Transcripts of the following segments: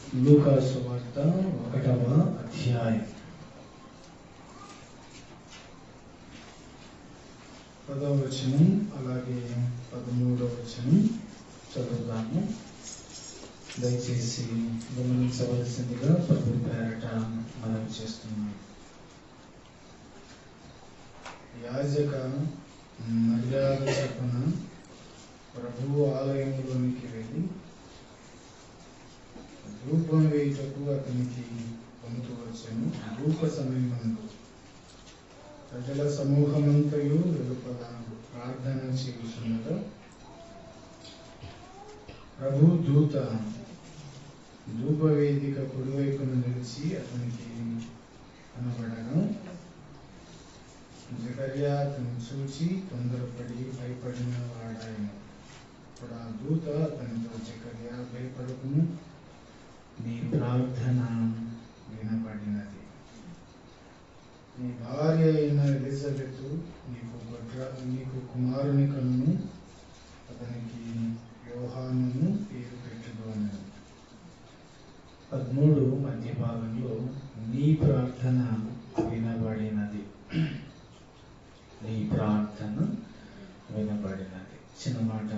లూకా సువార్త 1వ అధ్యాయం 10వ వచనం అలాగే 13వ వచనం చదువుదాము. దయచేసి గమనించవలసిందిగా ప్రభు పేరట మనవి చేస్తున్నాను. యాజక మర్యాద చొప్పున ప్రభువు ఆలయంలోనికి వెళ్ళి ధూపం వేయుటకు అతనికి వంతు వచ్చెను. ధూప సమయమందు ప్రజల సమూహమంతయు వెలుపల ప్రార్థన చేయుచుండగా ప్రభు దూత ధూపవేదిక కుడివైపున నిలిచి అతనికి కనబడగా జకర్యా అతను చూచి తొందరపడి భయపడిన వాడాయను. అప్పుడు ఆ దూత అతనితో, జకర్యా భయపడకుము, నీ ప్రార్థన వినబడినది. నీ భార్య అయిన ఎలిజబెత్ నీకు కుమారుని కన్ను, అతనికి యోహానును పేరు పెట్టుదు అన్నది. 13 మధ్య భాగంలో నీ ప్రార్థన వినబడినది, నీ ప్రార్థన వినబడినది. చిన్న మాట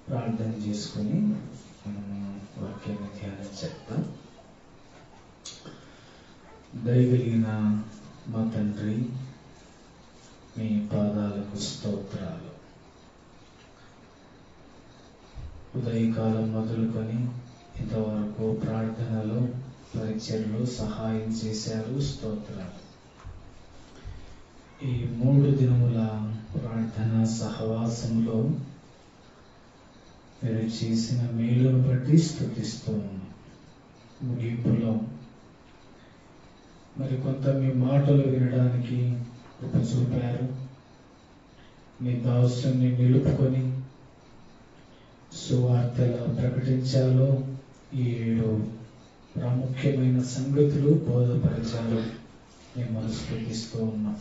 ప్రార్థన చేసుకుని మనము వాక్యాన్ని ధ్యానం చేద్దాం. దయగలిగిన మా తండ్రి, మీ పాదాలకు స్తోత్రాలు. ఉదయకాలం మొదలుకొని ఇంతవరకు ప్రార్థనలో పరిచర్లో సహాయం చేశారు, స్తోత్రాలు. ఈ 3 దినముల ప్రార్థన సహవాసంలో మీరు చేసిన మేలును బట్టి స్తుతిస్తూ ఉన్నాం. ముగింపులో మరి కొంత మీ మాటలు వినడానికి కృప చూపారు. మీ దాసుని నిలుపుకొని సువార్తలా ప్రకటించాలో, ఈ 7 ప్రాముఖ్యమైన సంగతులు బోధపరిచాలో మేము స్తుతిస్తూ ఉన్నాం.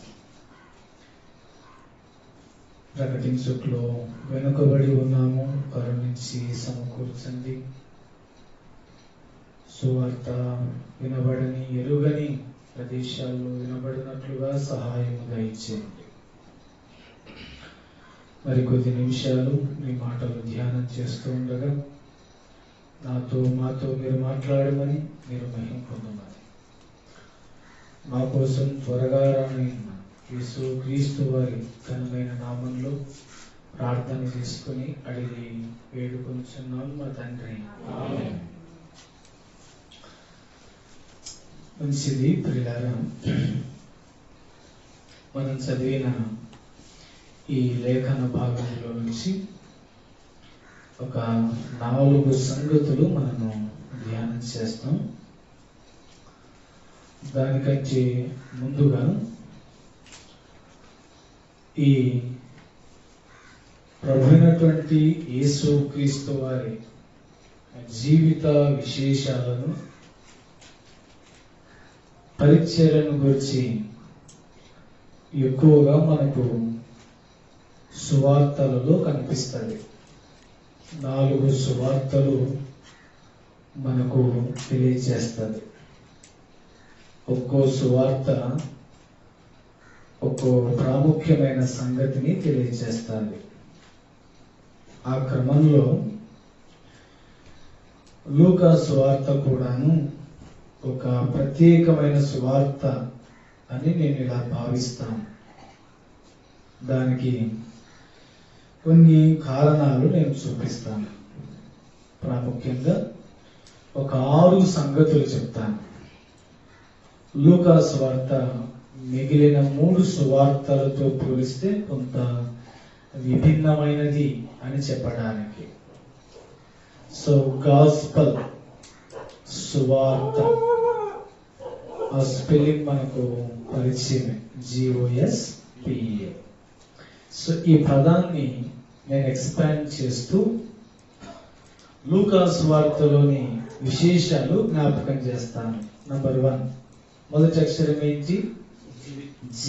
ప్రకటించుట్లో వెనుకబడి ఉన్నాము, కరుణించి సమకూర్చండి. సువార్త వినబడని ఎరుగని ప్రదేశాల్లో వినబడినట్లుగా సహాయం దయచేయండి. మరికొద్ది నిమిషాలు మీ మాటలు ధ్యానం చేస్తూ ఉండగా మాతో మీరు మాట్లాడమని, మీరు మహిమ పొందమని, మా కోసం త్వరగా రాని యేసు క్రీస్తు వారి ఘనమైన నామంలో ప్రార్థన చేసుకుని అడిగి వేడుకొనుచున్నాను మా తండ్రి. మంచిది ప్రియులారా, మనం చదివిన ఈ లేఖన భాగంలో నుంచి ఒక 4 సంగతులు మనము ధ్యానం చేస్తాం. దానికంటే ముందుగా ఈ ప్రభువైనటువంటి యేసు క్రీస్తు వారి జీవిత విశేషాలను, పరిచర్యను గురించి ఎక్కువగా మనకు సువార్తలలో కనిపిస్తుంది. 4 సువార్తలు మనకు తెలియజేస్తుంది. ఒక్కో సువార్త ఒక్కో ప్రాముఖ్యమైన సంగతిని తెలియజేస్తుంది. ఆ క్రమంలో లూకా సువార్త కూడాను ఒక ప్రత్యేకమైన సువార్త అని నేను ఇలా భావిస్తాను. దానికి కొన్ని కారణాలు నేను చూపిస్తాను. ప్రాముఖ్యంగా ఒక 6 సంగతులు చెప్తాను. లూకా సువార్త మిగిలిన 3 సువార్తలతో పోలిస్తే కొంత విభిన్నమైనది అని చెప్పడానికి. సో గాస్పల్, సువార్త, ఆ స్పెల్లింగ్ మనకు పరిచయమే, GOSPA. సో ఈ పదాన్ని నేను ఎక్స్పాండ్ చేస్తూ లూకా సువార్తలోని విశేషాలు జ్ఞాపకం చేస్తాను. నంబర్ 1, మొదటి అక్షరం ఏంటి? G.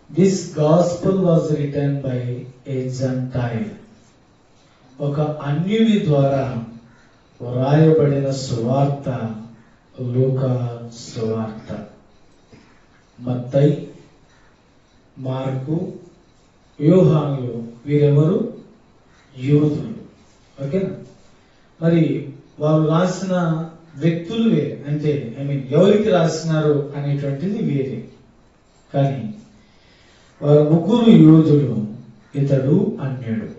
This gospel was written by a Gentile. ఒక అన్యుని ద్వారా వ్రాయబడిన సువార్త లూకా సువార్త. మత్తయి, మార్కు, యోహానులు వీరెవరు? యూదులు. ఓకేనా? మరి వారు రాసిన వ్యక్తులు వేరే, అంటే ఎవరికి రాసినారు అనేటువంటిది వేరే. కానీ వారు ముగ్గురు యూదులు, ఇతడు అన్యుడు.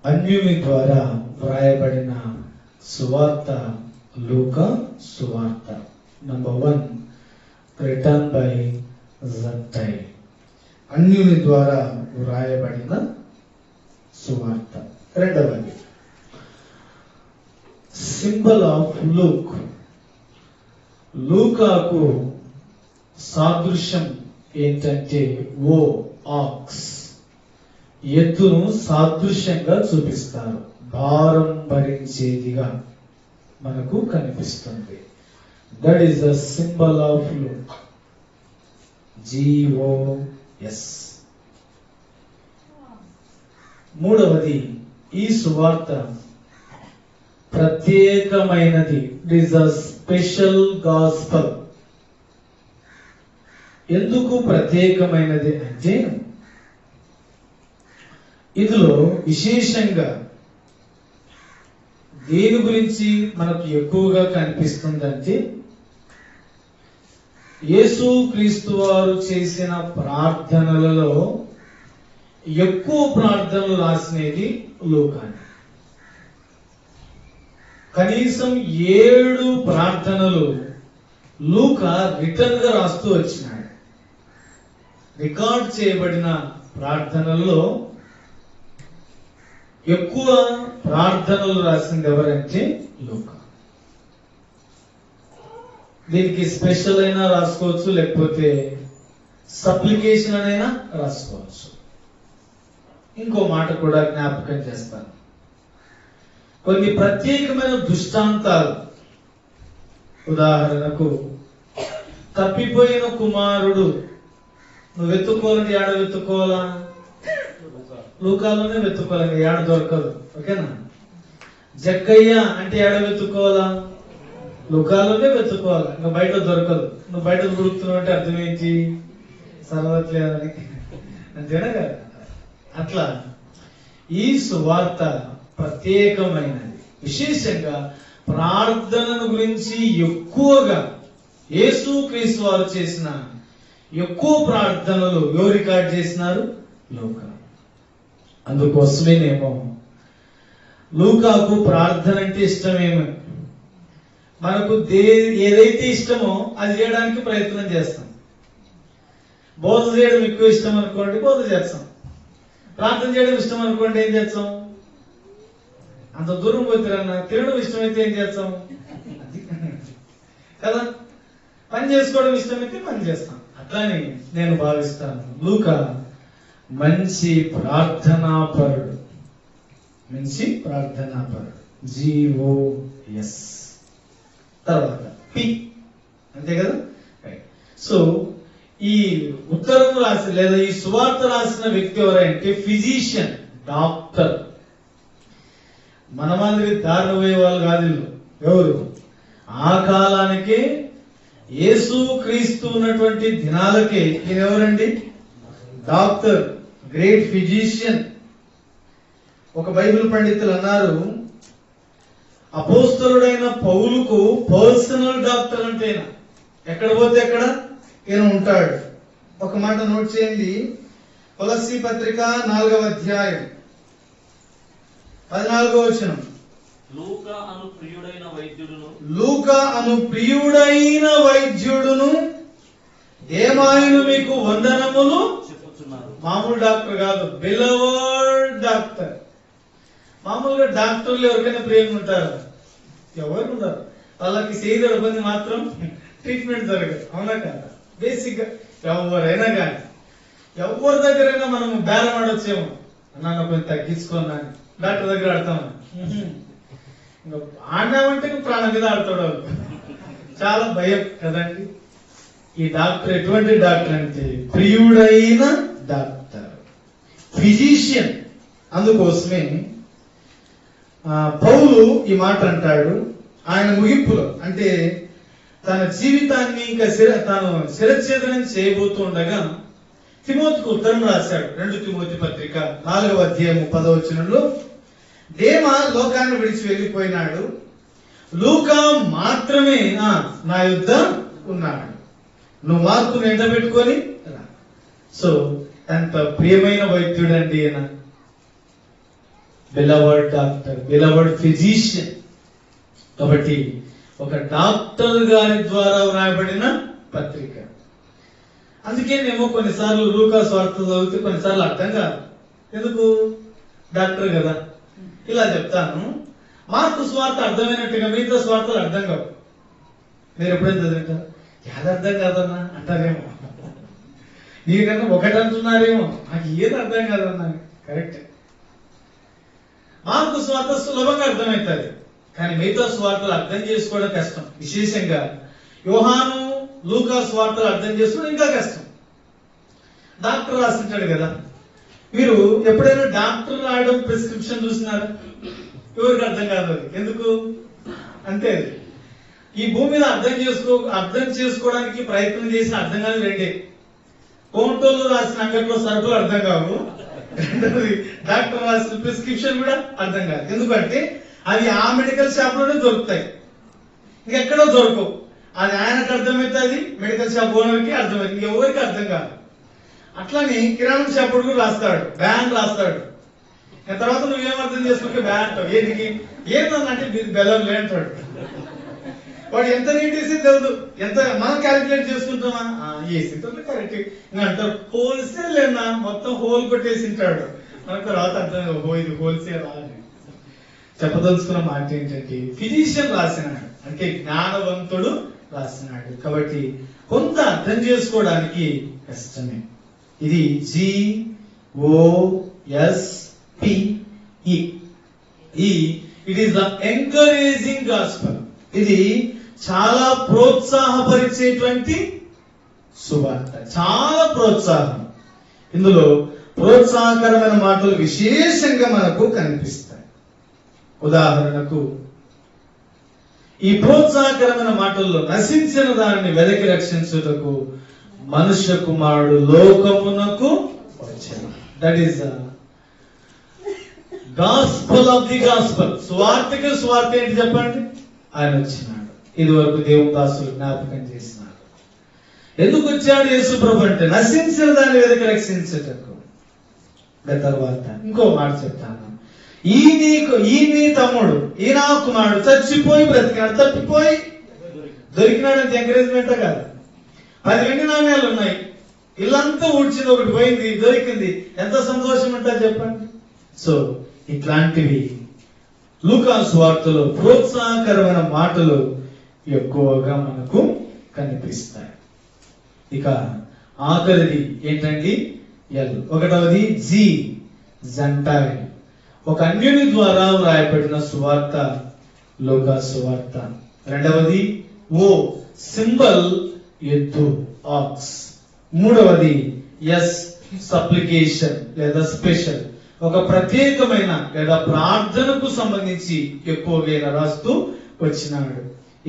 అన్యుని ద్వారా వ్రాయబడిన సువార్త లూకా సువార్త. Number 1, written by gentile. అన్యుని ద్వారా వ్రాయబడిన సువార్త. రెండవది, సింబల్ ఆఫ్ లూక్. లూకాకు సాదృశ్యం ఏంటంటే ఓ ఆక్స్, ఎద్దును సాదృశ్యంగా చూపిస్తారు. భారం భరించేదిగా మనకు కనిపిస్తుంది. That is the symbol of Luke. GOS. మూడవది, ఈ సువార్త ప్రత్యేకమైనది. It is a special gospel. ఎందుకు ప్రత్యేకమైనది అంటే ఇందులో విశేషంగా దేని గురించి మనకు ఎక్కువగా కనిపిస్తుందంటే యేసు క్రీస్తు వారు చేసిన ప్రార్థనలలో ఎక్కువ ప్రార్థనలు రాసినది లూకాని. కనీసం 7 ప్రార్థనలు లూకా రిటర్న్ గా రాస్తూ వచ్చినాడు. రికార్డ్ చేయబడిన ప్రార్థనల్లో ఎక్కువ ప్రార్థనలు రాసింది ఎవరంటే లూకా. దీనికి స్పెషల్ అయినా రాసుకోవచ్చు, లేకపోతే సప్లికేషన్ అయినా రాసుకోవచ్చు. ఇంకో మాట కూడా జ్ఞాపకం చేస్తాను. కొన్ని ప్రత్యేకమైన దృష్టాంతాలు, ఉదాహరణకు తప్పిపోయిన కుమారుడు నువ్వు వెతుక్కోవాలని ఏడ వెతుక్కోవాలా? లూకాలోనే వెతుక్కోవాలని, ఏడ దొరకదు. ఓకేనా? జగ్గయ్య అంటే ఏడ వెతుక్కోవాలా? లూకాలోనే వెతుక్కోవాలి, ఇంకా బయట దొరకదు. నువ్వు బయట దొరుకుతున్నావు అంటే అర్థం ఏంటి? సర్వట్లేదని, అంతేనా కదా? అట్లా ఈ సువార్త ప్రత్యేకమైనది. విశేషంగా ప్రార్థనను గురించి ఎక్కువగా యేసు క్రీస్తు వారు చేసిన ఎక్కువ ప్రార్థనలు ఎవరు రికార్డ్ చేసినారు? లూకా. అందుకోసమేనేమో లూకాకు ప్రార్థన అంటే ఇష్టమేమో. మనకు ఏదైతే ఇష్టమో అది చేయడానికి ప్రయత్నం చేస్తాం. బోధ చేయడం ఎక్కువ ఇష్టం అనుకోండి, బోధ చేస్తాం. ప్రార్థన చేయడం ఇష్టం అనుకోండి, ఏం చేస్తాం? అంత దూరం పోతారన్నా. తినడం ఇష్టమైతే ఏం చేస్తాం కదా? పని చేసుకోవడం ఇష్టమైతే పని చేస్తాం. అట్లానే నేను భావిస్తాను, లూకా మంచి ప్రార్థనాపరుడు. మంచి ప్రార్థనాపరుడు. GOS. తర్వాత P, అంతే కదా? సో ఈ ఉత్తరం రాసి లేదా ఈ సువార్త రాసిన వ్యక్తి ఎవరంటే ఫిజిషియన్, డాక్టర్. మన మాదిరి దారిన పోయే వాళ్ళు కాదు. ఎవరు? ఆ కాలానికి యేసు క్రీస్తు ఉన్నటువంటి దినాలకే ఈయన ఎవరండి? Doctor, great physician. ఒక బైబిల్ పండితులు అన్నారు, అపోస్తలుడైన పౌలుకు పర్సనల్ డాక్టర్ అంటే ఎక్కడ పోతే ఎక్కడ ఈయన ఉంటాడు. ఒక మాట నోట్ చేయండి. కొలస్సీ పత్రిక 4వ అధ్యాయం 14వ వచనం. లూకా అను ప్రియుడైన వైద్యుడును దేమాయును మీకు వందనములు చెప్పుచున్నారు. మామూలు డాక్టర్ కాదు, బిలవర్డ్ డాక్టర్. మామూలుగా డాక్టర్లు ఎవరికైనా ప్రేమ ఉంటారు? ఎవరు ఉంటారు? వాళ్ళకి చేయదొరకంది మాత్రం ట్రీట్మెంట్ జరగదు. అవునా కదా? బేసిక్ గా ఎవరైనా కానీ ఎవరి దగ్గరైనా మనం బేరం ఆడొచ్చేమో, నన్ను కొంచెం తగ్గించుకున్నా డాక్టర్ దగ్గర ఆడతాము. ఇంకా ఆడినామంటే ప్రాణం మీద ఆడతాడు. చాలా భయం కదండి. ఈ డాక్టర్ ఎటువంటి డాక్టర్ అంటే ప్రియుడైన డాక్టర్, ఫిజిషియన్. అందుకోసమే పౌలు ఈ మాట అంటాడు ఆయన ముగింపులో. అంటే తన జీవితాన్ని ఇంకా తాను శిరఛేదనం చేయబోతూ ఉండగా తిమోతికి ఉత్తరం రాశాడు. 2 తిమోతి పత్రిక 4వ అధ్యాయం 10వ వచనంలో, దేమ లోకాన్ని విడిచి వెళ్ళిపోయినాడు, లూకా మాత్రమే నా యుద్ధ ఉన్నాడు, నువ్వు మార్కును ఎంట పెట్టుకొని రా. సో ఎంత ప్రియమైన వైద్యుడండి ఈయన, బిలవర్డ్ డాక్టర్, బిలవర్డ్ ఫిజిషియన్. కాబట్టి ఒక డాక్టర్ గారి ద్వారా వ్రాయబడిన పత్రిక. అందుకేనేమో కొన్నిసార్లు లూకా స్వార్థ చదివితే కొన్నిసార్లు అర్థం కాదు. ఎందుకు? డాక్టర్ కదా. ఇలా చెప్తాను, మార్కు స్వార్థ అర్థమైనట్టుగా మిగతా స్వార్థలు అర్థం కావు. మీరు ఎప్పుడైనా చదివింటారు, ఏది అర్థం కాదన్నా అంటారేమో, నీకన్నా ఒకటి అంటున్నారేమో, నాకు ఏది అర్థం కాదన్నా. కరెక్ట్. మార్కు స్వార్థ సులభంగా అర్థమవుతుంది, కానీ మిగతా స్వార్థలు అర్థం చేసుకోవడం కష్టం. విశేషంగా యోహాను, లూకా స్వార్థలు అర్థం చేసుకోవడం ఇంకా కష్టం. డాక్టర్ రాసింటాడు కదా, మీరు ఎప్పుడైనా డాక్టర్ రాయడం ప్రిస్క్రిప్షన్ చూసినారా? ఎవరికి అర్థం కాదు అది. ఎందుకు అంటే ఈ భూమి మీద అర్థం చేసుకోవడానికి ప్రయత్నం చేసిన అర్థం కాదు రెండే. కోంటోళ్ళు రాసిన అంగట్లో సరుకులు అర్థం కావు, డాక్టర్ రాసిన ప్రిస్క్రిప్షన్ కూడా అర్థం కాదు. ఎందుకంటే అవి ఆ మెడికల్ షాప్ లోనే దొరుకుతాయి, ఇంకెక్కడో దొరకవు. అది ఆయనకు అర్థమవుతుంది, మెడికల్ షాప్ ఓనర్కి అర్థమవుతుంది, ఇంకెవరికి అర్థం కాదు. అట్లని కిరాణం షాప్ కూడా రాస్తాడు, బ్యాన్ రాస్తాడు. తర్వాత నువ్వేం అర్థం చేసుకుంటే బ్యాన్ అంటావు. ఏంటంటే బెల్లం లేంటాడు. వాడు ఎంత నీట్ వేసి తెలుదు, ఎంత మనం క్యాలిక్యులేట్ చేసుకుంటామా, వేసి కరెక్ట్ అంటారు. హోల్సేల్ లేనా, మొత్తం హోల్ కొట్టేసి ఉంటాడు. మనకు తర్వాత అర్థం ఇది హోల్సేల్ అని. చెప్పదలుచుకున్న మాట ఏంటంటే ఫిజిషియన్ రాసినాడు, అంటే జ్ఞానవంతుడు రాసినాడు. కాబట్టి కొంత అర్థం చేసుకోవడానికి కష్టమే. ఇది GOSPE. It is the encouraging gospel. ఇది చాలా ప్రోత్సాహపరిచేటువంటి సువార్త, చాలా ప్రోత్సాహం. ఇందులో ప్రోత్సాహకరమైన మాటలు విశేషంగా మనకు కనిపిస్తాయి. ఉదాహరణకు ఈ ప్రోత్సాహకరమైన మాటల్లో నశించిన దానిని వెదకి రక్షించుటకు మనుష్య కుమారుడు లోకమునకు వచ్చాడు. That is the gospel of the gospel. స్వార్థకి స్వార్థ ఏంటి చెప్పండి? ఆయన వచ్చినాడు. ఇది వరకు దేవుని దాసులు జ్ఞాపకం చేసినాడు. ఎందుకు వచ్చాడు యేసు ప్రభు అంటే నశించిన దాన్ని వెదకి రక్షించుటకు. తర్వాత ఇంకో మాట చెప్తాను, ఈ నీ తమ్ముడు, ఈ నా కుమారుడు చచ్చిపోయి బ్రతికినాడు, తప్పిపోయి దొరికినాడు. అంటే ఎంకరేజ్మెంట్ కాదు. 10 వెండి నాణ్యాలు ఉన్నాయి, ఇల్లంతా ఊడ్చింది, ఒకటి పోయింది, దొరికింది, ఎంత సంతోషం ఉంటుంది చెప్పండి. సో ఇట్లాంటివి లూకా సువార్తలో ప్రోత్సాహకరమైన మాటలు ఎక్కువగా మనకు కనిపిస్తాయి. ఇక ఆఖరిది ఏంటండి? ఎల్. ఒకటవది జంటైల్, ఒక అన్యుని ద్వారా వ్రాయబడిన సువార్త లూకా సువార్త. రెండవది సింబల్, ఎద్దు, ఆక్స్. మూడవది సప్లికేషన్ లేదా స్పెషల్, ఒక ప్రత్యేకమైన లేదా ప్రార్థనకు సంబంధించి ఎక్కువగా రాస్తూ వచ్చినాడు.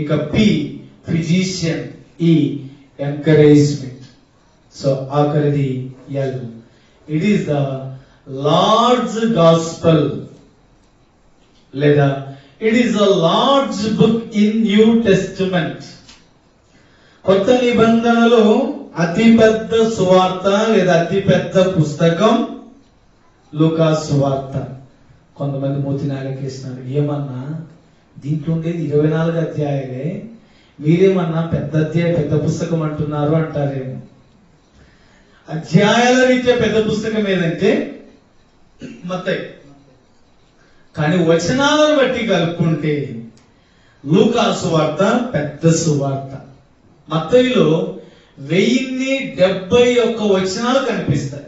ఇక ఫిజిషియన్, ఎంకరేజ్మెంట్. సో ఆఖరిది L. It is the Lord's gospel లేదా it is the Lord's book in new testament. కొత్త నిబంధనలో అతిపెద్ద సువార్త లేదా అతిపెద్ద పుస్తకం లూకా సువార్త. కొంతమంది మూతి నాలుగేసినారు, ఏమన్నా దీంట్లో ఉండేది 24 అధ్యాయాలే, మీరేమన్నా పెద్ద అధ్యాయం పెద్ద పుస్తకం అంటున్నారు అంటారేమో. అధ్యాయాల రీత్యా పెద్ద పుస్తకం ఏదంటే మత్తయి, కానీ వచనాలను బట్టి కలుపుకుంటే లూకా సువార్త పెద్ద సువార్త. మత్తయిలో 1071 వచనాలు కనిపిస్తాయి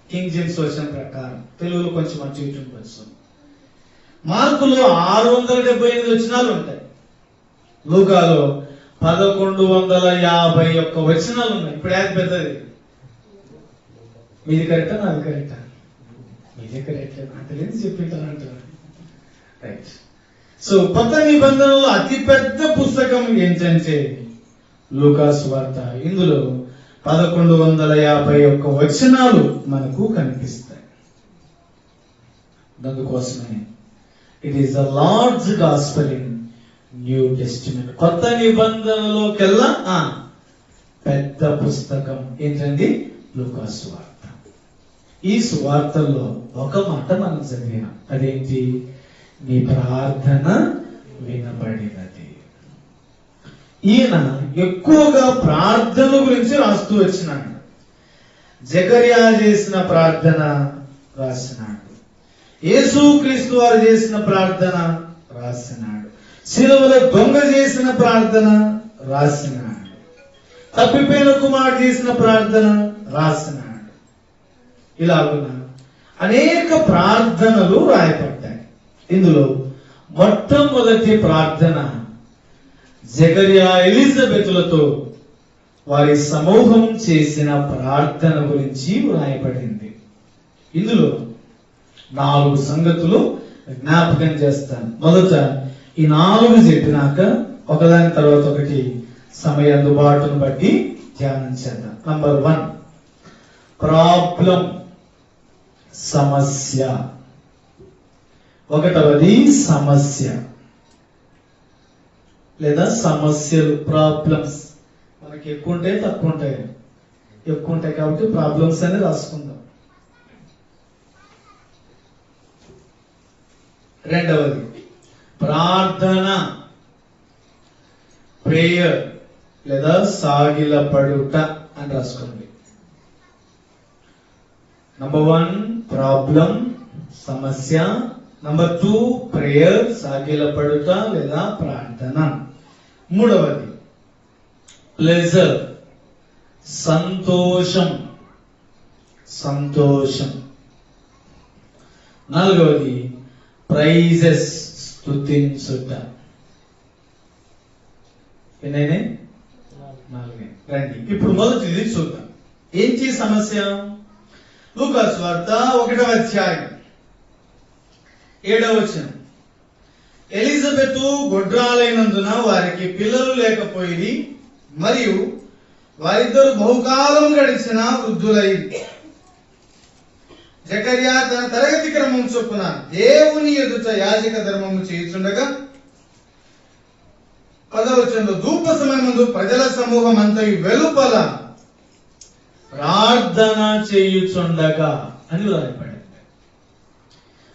కింగ్ జేమ్స్ వర్షన్ ప్రకారం, తెలుగులో కొంచెం అటు ఇటు ఉండొచ్చు. మార్కులో 678 వచనాలు ఉంటాయి, లూకాలో 1151 వచనాలు ఉన్నాయి. ఇప్పుడు ఏది పెద్దది? మీది కరెక్టా నాది కరెక్టా? మీదే కరెక్ట్, నాకు తెలియదు చెప్పింటానంటారు. రైట్. సో కొత్త నిబంధనలో అతి పెద్ద పుస్తకం ఏంటంటే లూకా సువార్త. ఇందులో 1151 వచనాలు మనకు కనిపిస్తాయి. అందుకోసమే it is the Lord's gospel in new testament. కొత్త నిబంధనలోకెల్లా పెద్ద పుస్తకం ఏంటండి? లూకా సువార్త. ఈ సువార్తల్లో ఒక మాట మనం చదివినాం. అదేంటి? నీ ప్రార్థన వినబడినది. ఈయన ఎక్కువగా ప్రార్థన గురించి రాస్తూ వచ్చినాడు. జకర్యా చేసిన ప్రార్థన రాసినాడు, యేసుక్రీస్తు వారు చేసిన ప్రార్థన రాసినాడు, సిలువలో దొంగ చేసిన ప్రార్థన రాసినాడు, తప్పిపోయిన కుమారుడు చేసిన ప్రార్థన రాసినాడు. ఇలాగున అనేక ప్రార్థనలు రాయబడ్డాయి. ఇందులో మొట్టమొదటి ప్రార్థన జకర్యా ఎలిజబెతులతో వారి సమూహం చేసిన ప్రార్థన గురించి వ్రాయబడింది. ఇందులో 4 సంగతులు జ్ఞాపకం చేస్తాను. మొదట ఈ 4 చెప్పినాక ఒకదాని తర్వాత ఒకటి సమయ అందుబాటును బట్టి ధ్యానం చేద్దాం. నంబర్ 1, ప్రాబ్లం, సమస్య. ఒకటవది సమస్య లేదా సమస్యలు, ప్రాబ్లమ్స్. మనకి ఎక్కువ ఉంటాయి, తక్కువ ఉంటాయి. ఎక్కువ ఉంటాయి కాబట్టి ప్రాబ్లమ్స్ అని రాసుకుందాం. రెండవది ప్రార్థన, ప్రేయర్ లేదా సాగిలపడుట అని రాసుకోండి. నంబర్ 1 ప్రాబ్లం, సమస్య. నంబర్ 2 ప్రేయర్, సాగిలపడుట లేదా ప్రార్థన. మూడవది ప్లెజర్, సంతోషం, సంతోషం. నాలుగవది ప్రైజెస్, స్తుతించుట. ఎన్నైనా? 4. రండి ఇప్పుడు మొదటిది చూద్దాం. ఏంటి సమస్య? లూకా సువార్త 1వ అధ్యాయం 7వ వచనం. ఎలిజబెతు గొడ్రాలైనందున వారికి పిల్లలు లేకపోయి, మరియు వారిద్దరు బహుకాలం గడిచిన వృద్ధులైంది. జకర్యా తన తరగతి క్రమం చొప్పున దేవుని ఎదుట యాజక ధర్మము చేయుచుండగా, 10వ వచనంలో ధూప సమయమందు ప్రజల సమూహం అంతయు వెలుపల ప్రార్థన చేయుచుండగా అని రాయబడింది.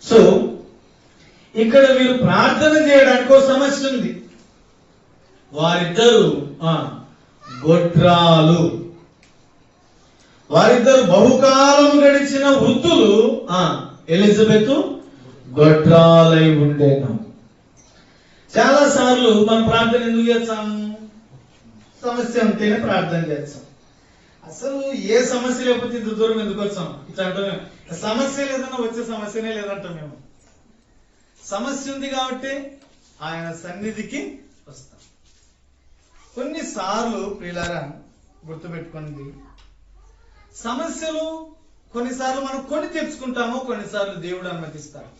సో ఇక్కడ వీరు ప్రార్థన చేయడానికి ఒక సమస్య ఉంది. వారిద్దరు గొడ్రాలు, వారిద్దరు బహుకాలం గడిచిన వృద్ధులు. ఎలిజబెత్ గొడ్రాలై ఉండేను. చాలా సార్లు మనం ప్రార్థన ఎందుకు చేస్తాం? సమస్య ఉంటేనే ప్రార్థన చేస్తాం. అసలు ఏ సమస్య లేకపోతే ఇంత దూరం ఎందుకు వచ్చాం? ఇట్లా అంటాం. సమస్య లేదన్నా వచ్చే సమస్యనే లేదంటాం మేము. సమస్య ఉంది కాబట్టి ఆయన సన్నిధికి వస్తాం. కొన్నిసార్లు ప్రియులారా గుర్తుపెట్టుకోండి, సమస్యలు కొన్నిసార్లు మనం కొని తెచ్చుకుంటాము, కొన్నిసార్లు దేవుడు అనుమతిస్తాడు.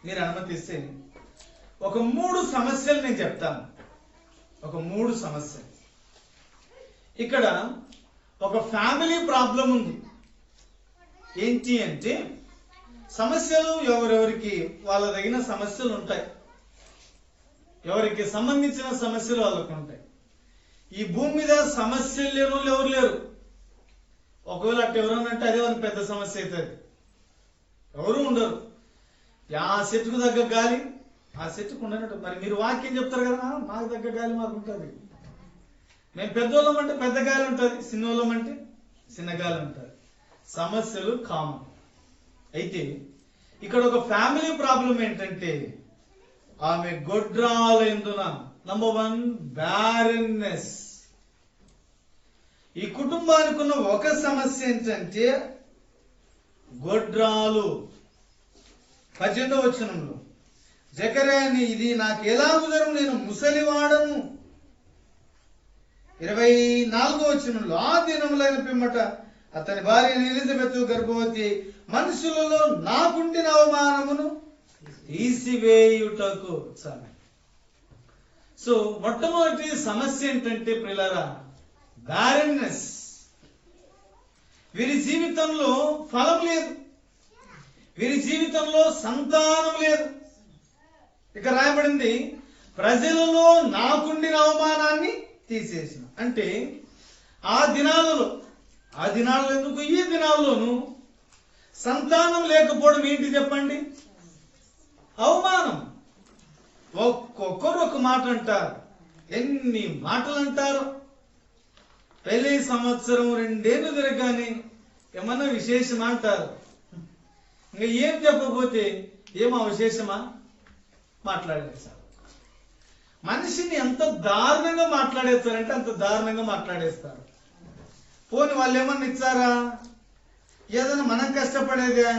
మీరు అనుమతిస్తే ఒక 3 సమస్యలు నేను చెప్తాను. ఒక 3 సమస్యలు. ఇక్కడ ఒక ఫ్యామిలీ ప్రాబ్లం ఉంది. ఏంటి అంటే, సమస్యలు ఎవరెవరికి వాళ్ళ తగిన సమస్యలు ఉంటాయి. ఎవరికి సంబంధించిన సమస్యలు వాళ్ళకు ఉంటాయి. ఈ భూమి మీద సమస్యలు లేని వాళ్ళు ఎవరు లేరు. ఒకవేళ అట్ట ఎవరనంటే అదే వాళ్ళకి పెద్ద సమస్య అవుతుంది. ఎవరు ఉండరు. ఆ చెట్టుకు తగ్గ గాలి ఆ చెట్టుకు ఉండనట్టు. మరి మీరు వాక్యం చెప్తారు కదా, మాకు తగ్గ గాలి మాకు ఉంటుంది. మేము పెద్దోళ్ళం అంటే పెద్ద గాలి ఉంటుంది, చిన్నోళ్ళం అంటే చిన్న గాలి ఉంటుంది. సమస్యలు కామన్. అయితే ఇక్కడ ఒక ఫ్యామిలీ ప్రాబ్లం ఏంటంటే, ఆమె గొడ్రాలైనందున. నంబర్ 1 బ్యారెన్నెస్. ఈ కుటుంబానికి ఉన్న ఒక సమస్య ఏంటంటే గొడ్రాలు. 18వ వచనంలో జకర్యాని, ఇది నాకు ఎలా కుదరం, నేను ముసలివాడను. 24వ వచనంలో ఆ దినములైన పిమ్మట అతని భార్య ఎలిజబెత్ గర్భవతి, మనుషులలో నాకుండిన అవమానమును తీసివేయుటకు. సరే, సో మొట్టమొదటి సమస్య ఏంటంటే ప్రియులారా, బ్యారెన్నెస్. వీరి జీవితంలో ఫలం లేదు, వీరి జీవితంలో సంతానం లేదు. ఇక రాయబడింది, ప్రజలలో నాకుండిన అవమానాన్ని తీసేసిన. అంటే ఆ దినాలలో ఎందుకు, ఈ దినాల్లోనూ సంతానం లేకపోవడం ఏంటి చెప్పండి? అవమానం. ఒక్కొక్కరు ఒక మాట అంటారు, ఎన్ని మాటలు అంటారు. పెళ్లి సంవత్సరం 2 ఏళ్ళు తిరగగానే ఏమన్నా విశేషమా అంటారు. ఇంకా ఏం చెప్పకపోతే ఏమో విశేషమా మాట్లాడేస్తారు. మనిషిని ఎంత దారుణంగా మాట్లాడేస్తారంటే అంత దారుణంగా మాట్లాడేస్తారు. పోని వాళ్ళు ఏమన్నా ఇచ్చారా? ఏదైనా మనం కష్టపడేదే?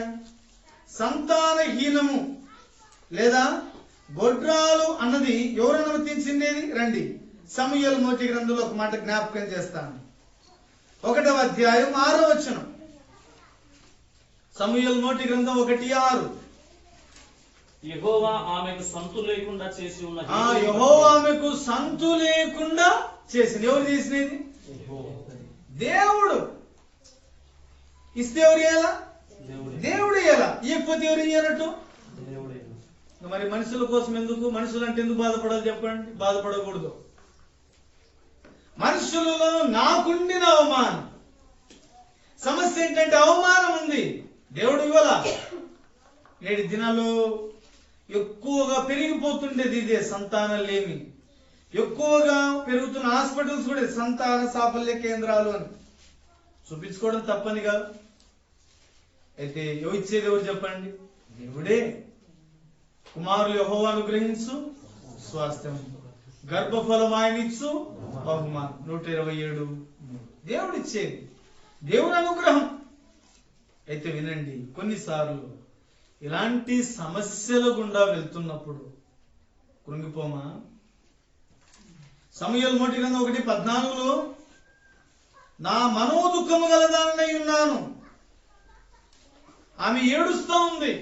సంతానహీనము లేదా గొడ్రాలు అన్నది ఎవరు అనుమతించిండేది? రండి, సమూయేలు మొదటి గ్రంథంలో ఒక మాట జ్ఞాపకం చేస్తాను. 1వ అధ్యాయం 6వ వచనం. సమూయేలు మొదటి గ్రంథం 1:6. యెహోవా ఆమెకు సంతు లేకుండా చేసి ఉన్న యెహోవా ఆమెకు సంతు లేకుండా చేసింది. ఎవరు చేసినది? దేవుడు. ఇస్తే ఎవరు ఇయ్యాలా? దేవుడు ఇయ్యాలా. ఇవ్వకపోతే ఎవరు ఇయ్యాలట్టు? మరి మనుషుల కోసం ఎందుకు? మనుషులు అంటే ఎందుకు బాధపడాలి చెప్పండి? బాధపడకూడదు. మనుషులలో నాకుండిన అవమానం. సమస్య ఏంటంటే అవమానం ఉంది, దేవుడు ఇవ్వాలా. నేటి దినాల్లో ఎక్కువగా పెరిగిపోతుండేది ఇదే సంతానం లేమి. ఎక్కువగా పెరుగుతున్న హాస్పిటల్స్ కూడా సంతాన సాఫల్య కేంద్రాలు అని చూపించుకోవడం తప్పని కాదు. అయితే ఇచ్చేది ఎవరు చెప్పండి? దేవుడే. కుమారులు యెహోవా అనుగ్రహించు స్వాస్థ్యం, గర్భఫలం ఆయన ఇచ్చు బహుమానం. 127. దేవుడు ఇచ్చేది, దేవుని అనుగ్రహం. అయితే వినండి, కొన్నిసార్లు ఇలాంటి సమస్యల గుండా వెళ్తున్నప్పుడు కృంగిపోమా? సమూయేలు మొదటి గ్రంథం 1:14లో నా మనోదుఖము గలదానై ఉన్నాను. ఆమె ఏడుస్తూ ఉంది,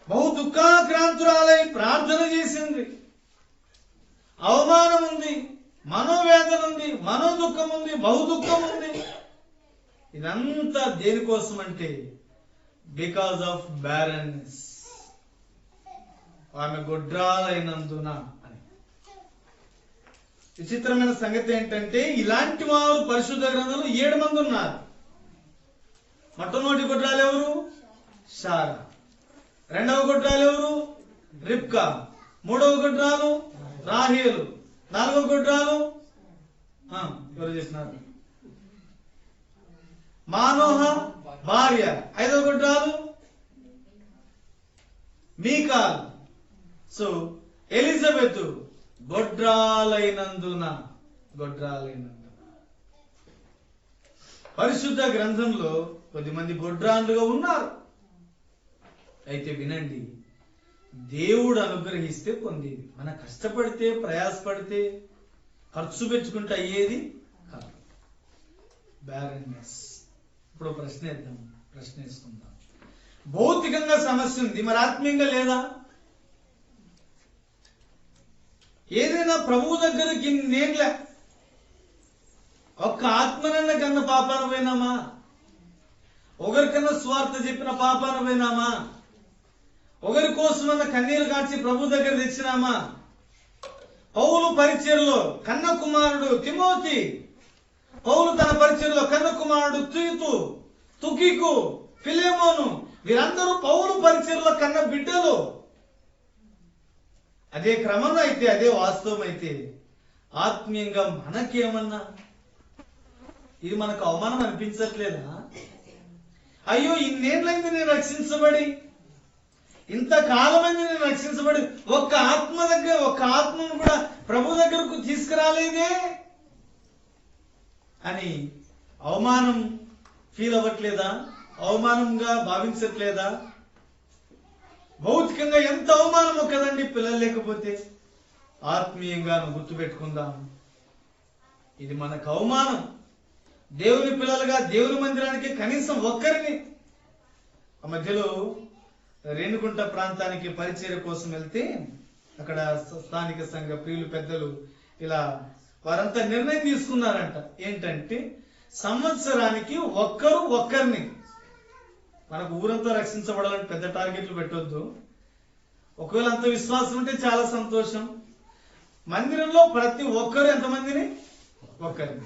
బహు దుఃఖాక్రాంతురాలై ప్రార్థన చేసింది. అవమానం ఉంది, మనోవేదన ఉంది, మనోదుఖం ఉంది, బహు దుఃఖం ఉంది. ఇదంతా దేనికోసం అంటే బికాజ్ ఆఫ్ బ్యారన్నెస్. ఆమె గొడ్రాలైనందున అని. విచిత్రమైన సంగతి ఏంటంటే ఇలాంటి వారు పరిశుద్ధ గ్రంథంలో 7 మంది ఉన్నారు. మొట్టమొదటి గొడ్రాలు ఎవరు? శారా. 2వ గొడ్రాలు ఎవరు? రిబ్కా. 3వ గొడ్రాలు రాహేలు. 4వ గొడ్రాలు ఎవరు చేసినారు? మానోహ భార్య. 5వ గొడ్రాలు మీకాల్. So Elizabeth గొడ్రాలైనందున. పరిశుద్ధ గ్రంథంలో కొద్దిమంది గొడ్రాలుగా ఉన్నారు. అయితే వినండి, దేవుడు అనుగ్రహిస్తే పొందేది. మన కష్టపడితే ప్రయాసపడితే ఖర్చు పెట్టుకుంటే అయ్యేది కాదు. బ్యారన్నెస్. ఇప్పుడు ప్రశ్న వేసుకుందాం. భౌతికంగా సమస్య ఉంది, మరి ఆత్మీయంగా లేదా? ఏదైనా ప్రభువు దగ్గరికి నేనులే ఒక్క ఆత్మనన్న కన్నా పాపాన పోయినామా? ఒకరికన్నా స్వార్థ చెప్పిన పాపాన పోయినామా? ఒకరి కోసమన్న కన్నీరు కాచి ప్రభు దగ్గర తెచ్చినామా? పౌలు పరిచర్లో కన్న కుమారుడు తిమోతి, పౌలు తన పరిచర్లో కన్న కుమారుడు తీతు, తుకికు, ఫిలెమోను, వీరందరూ పౌలు పరిచర్లో కన్న బిడ్డలు. అదే క్రమం అయితే, అదే వాస్తవం అయితే ఆత్మీయంగా మనకేమన్నా ఇది మనకు అవమానం అనిపించట్లేదా? అయ్యో, ఇన్నేళ్ళైంది నేను రక్షించబడి, ఇంతకాలమైంది నేను రక్షించబడి, ఒక్క ఆత్మను కూడా ప్రభు దగ్గరకు తీసుకురాలేదే అని అవమానం ఫీల్ అవ్వట్లేదా? అవమానంగా భావించట్లేదా? భౌతికంగా ఎంత అవమానమో కదండి పిల్లలు లేకపోతే. ఆత్మీయంగా గుర్తుపెట్టుకుందాం, ఇది మనకు అవమానం. దేవుని పిల్లలుగా దేవుని మందిరానికి కనీసం ఒక్కరిని. ఆ మధ్యలో రేణుగుంట ప్రాంతానికి పరిచర్య కోసం వెళ్తే అక్కడ స్థానిక సంఘ ప్రియులు పెద్దలు ఇలా వారంతా నిర్ణయం తీసుకున్నారంట. ఏంటంటే సంవత్సరానికి ఒక్కరిని, మనకు ఊరంతా రక్షించబడాలని పెద్ద టార్గెట్లు పెట్టొద్దు. ఒకవేళ అంత విశ్వాసం ఉంటే చాలా సంతోషం. మందిరంలో ప్రతి ఒక్కరు ఎంతమందిని? ఒక్కరిని.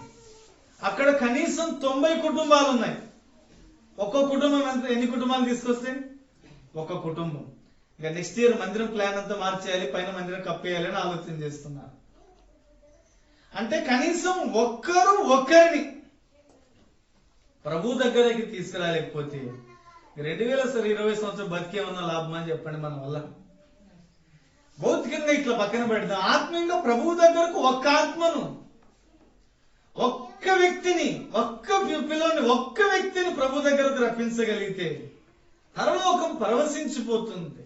అక్కడ కనీసం 90 కుటుంబాలు ఉన్నాయి. ఒక్కో కుటుంబం ఎన్ని కుటుంబాలు తీసుకొస్తే? ఒక కుటుంబం. ఇక నెక్స్ట్ ఇయర్ మందిరం ప్లాన్ అంతా మార్చేయాలి, పైన మందిరం కప్పేయాలి అని ఆలోచన చేస్తున్నారు. అంటే కనీసం ఒక్కరిని ప్రభు దగ్గరికి తీసుకురాలేకపోతే 2020 సంవత్సరం బతికేమన్నా లాభం అని చెప్పండి. మన వల్ల భౌతికంగా ఇట్లా పక్కన పెడతాం, ఆత్మీయంగా ప్రభు దగ్గరకు ఒక్క ఆత్మను, ఒక్క వ్యక్తిని, ఒక్క పిల్లని, ఒక్క వ్యక్తిని ప్రభు దగ్గరకు రప్పించగలిగితే పరలోకం పరవశించిపోతుంది.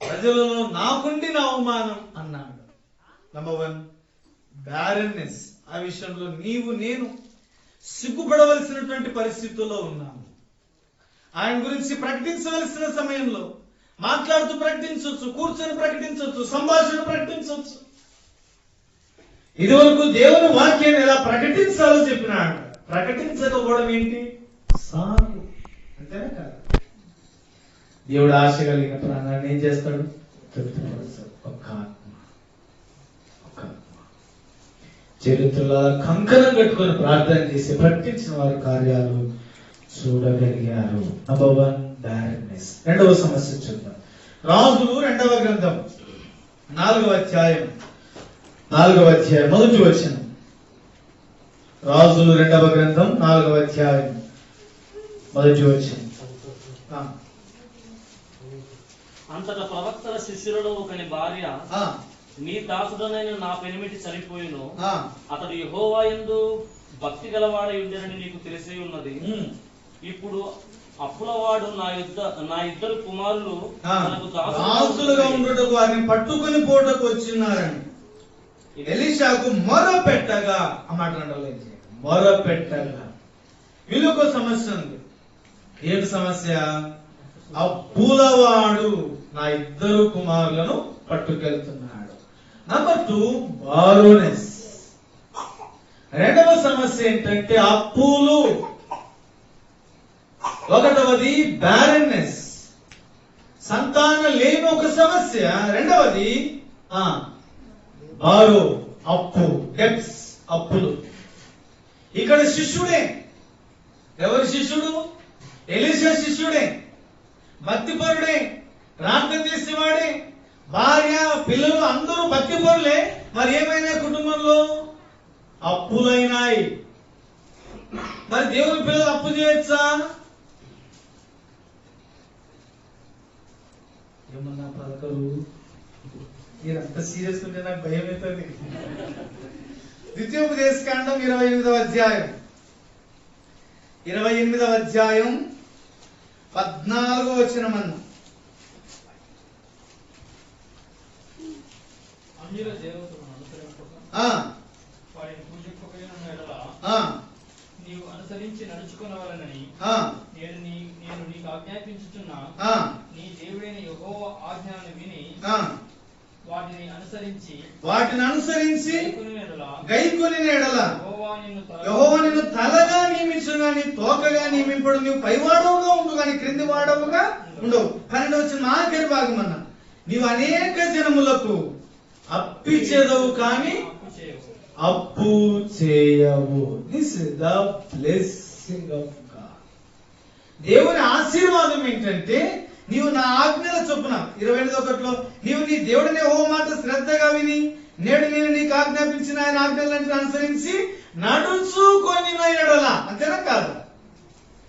ప్రజలలో నాకుండిన అవమానం అన్నాడు. Number 1 barrenness. ఆ విషయంలో నీవు నేను సిగ్గుపడవలసినటువంటి పరిస్థితుల్లో ఉన్నాము. ఆయన గురించి ప్రకటించవలసిన సమయంలో మాట్లాడుతూ ప్రకటించవచ్చు, కూర్చొని ప్రకటించవచ్చు, సంభాషణ ప్రకటించవచ్చు. ఇదివరకు దేవుని వాక్యాన్ని ఎలా ప్రకటించాలో చెప్పినాడు. ప్రకటించకపోవడం ఏంటి? సాగు. అంతేనా కాదు? దేవుడు ఆశ కలిగిన ప్రాణాన్ని ఏం చేస్తాడు? ఒక్క ఆత్మ. చరిత్రలో కంకణం కట్టుకొని ప్రార్థన చేసి ప్రకటించిన వారి కార్యాలు చూడగలిగారు. Number 1 barrenness. రెండవ సమస్య చూద్దాం. రాజులు 2వ గ్రంథం 4వ అధ్యాయం 1వ వచనం. రాజులు 2వ గ్రంథం 4వ అధ్యాయం 1వ వచనం. అంతటా ప్రవక్తల శిష్యులలో ఒకని భార్య, నీ దాసుడనైన నా పెనిమిటి చనిపోయిను, అతడు యెహోవా యందు భక్తి గలవాడై ఉండేనని నీకు తెలిసే ఉన్నది. ఇప్పుడు అప్పులవాడు నా ఇద్దరు కుమారులు నాకు దాసులుగా ఉండటకు వారిని పట్టుకుని పోటకు వచ్చినారని ఎలీషాకు మొరపెట్టగా, మొరపెట్టగా. వీళ్ళొక సమస్య ఉంది. ఏంటి సమస్య? అప్పులవాడు నా ఇద్దరు కుమారులను పట్టుకెళ్తున్నాడు. Number 2 baroness. రెండవ సమస్య ఏంటంటే అప్పులు. ఒకటవది బ్యారన్నెస్, సంతానం లేని ఒక సమస్య. రెండవది బారో, అప్పు, డెబ్ట్స్, అప్పులు. ఇక్కడ శిష్యుడే. ఎవరి శిష్యుడు? ఎలీషా శిష్యుడే, భక్తిపరుడే, ప్రార్థన చేసేవాడే, భార్య పిల్లలు అందరూ భక్తిపరులే. మరి ఏమైనా కుటుంబంలో అప్పులైనాయి. మరి దేవుని పిల్లలు అప్పు చేయొచ్చా? ఏమన్నా పలకరు? మీరంత సీరియస్ ఉంటే నాకు భయం అవుతుంది. ద్వితీయోపదేశకాండం 28వ అధ్యాయం 14వ వచనం. నీవు అనుసరించి నడుచుకునవలెనని నేను నీకు ఆజ్ఞాపించుచున్నా నీ దేవుడైన యెహోవా ఆజ్ఞలను విని వాటిని అనుసరించి గైకొనిన ఎడల యెహోవా నిన్ను తలగా నియమించును గాని తోకగా నియమింపడు. నీవు పైవాడవుగా ఉండు గాని క్రింది వాడవుగా ఉండవు. 12వ వచనం ఆఖరి భాగం అన్న, నీవు అనేక జనములకు అప్పిచ్చేదవు కానీ అప్పు చేయవు. This is the blessing of God. దేవుని ఆశీర్వాదం ఏంటంటే నీవు నా ఆజ్ఞల చొప్పున 28:1 నీవు నీ దేవుడిని యెహోవా మాట శ్రద్ధగా విని నేడు నేను నీకు ఆజ్ఞాపించిన ఆయన ఆజ్ఞలను అనుసరించి నడుచుకొనిన ఎడల. అంతేనా కాదు?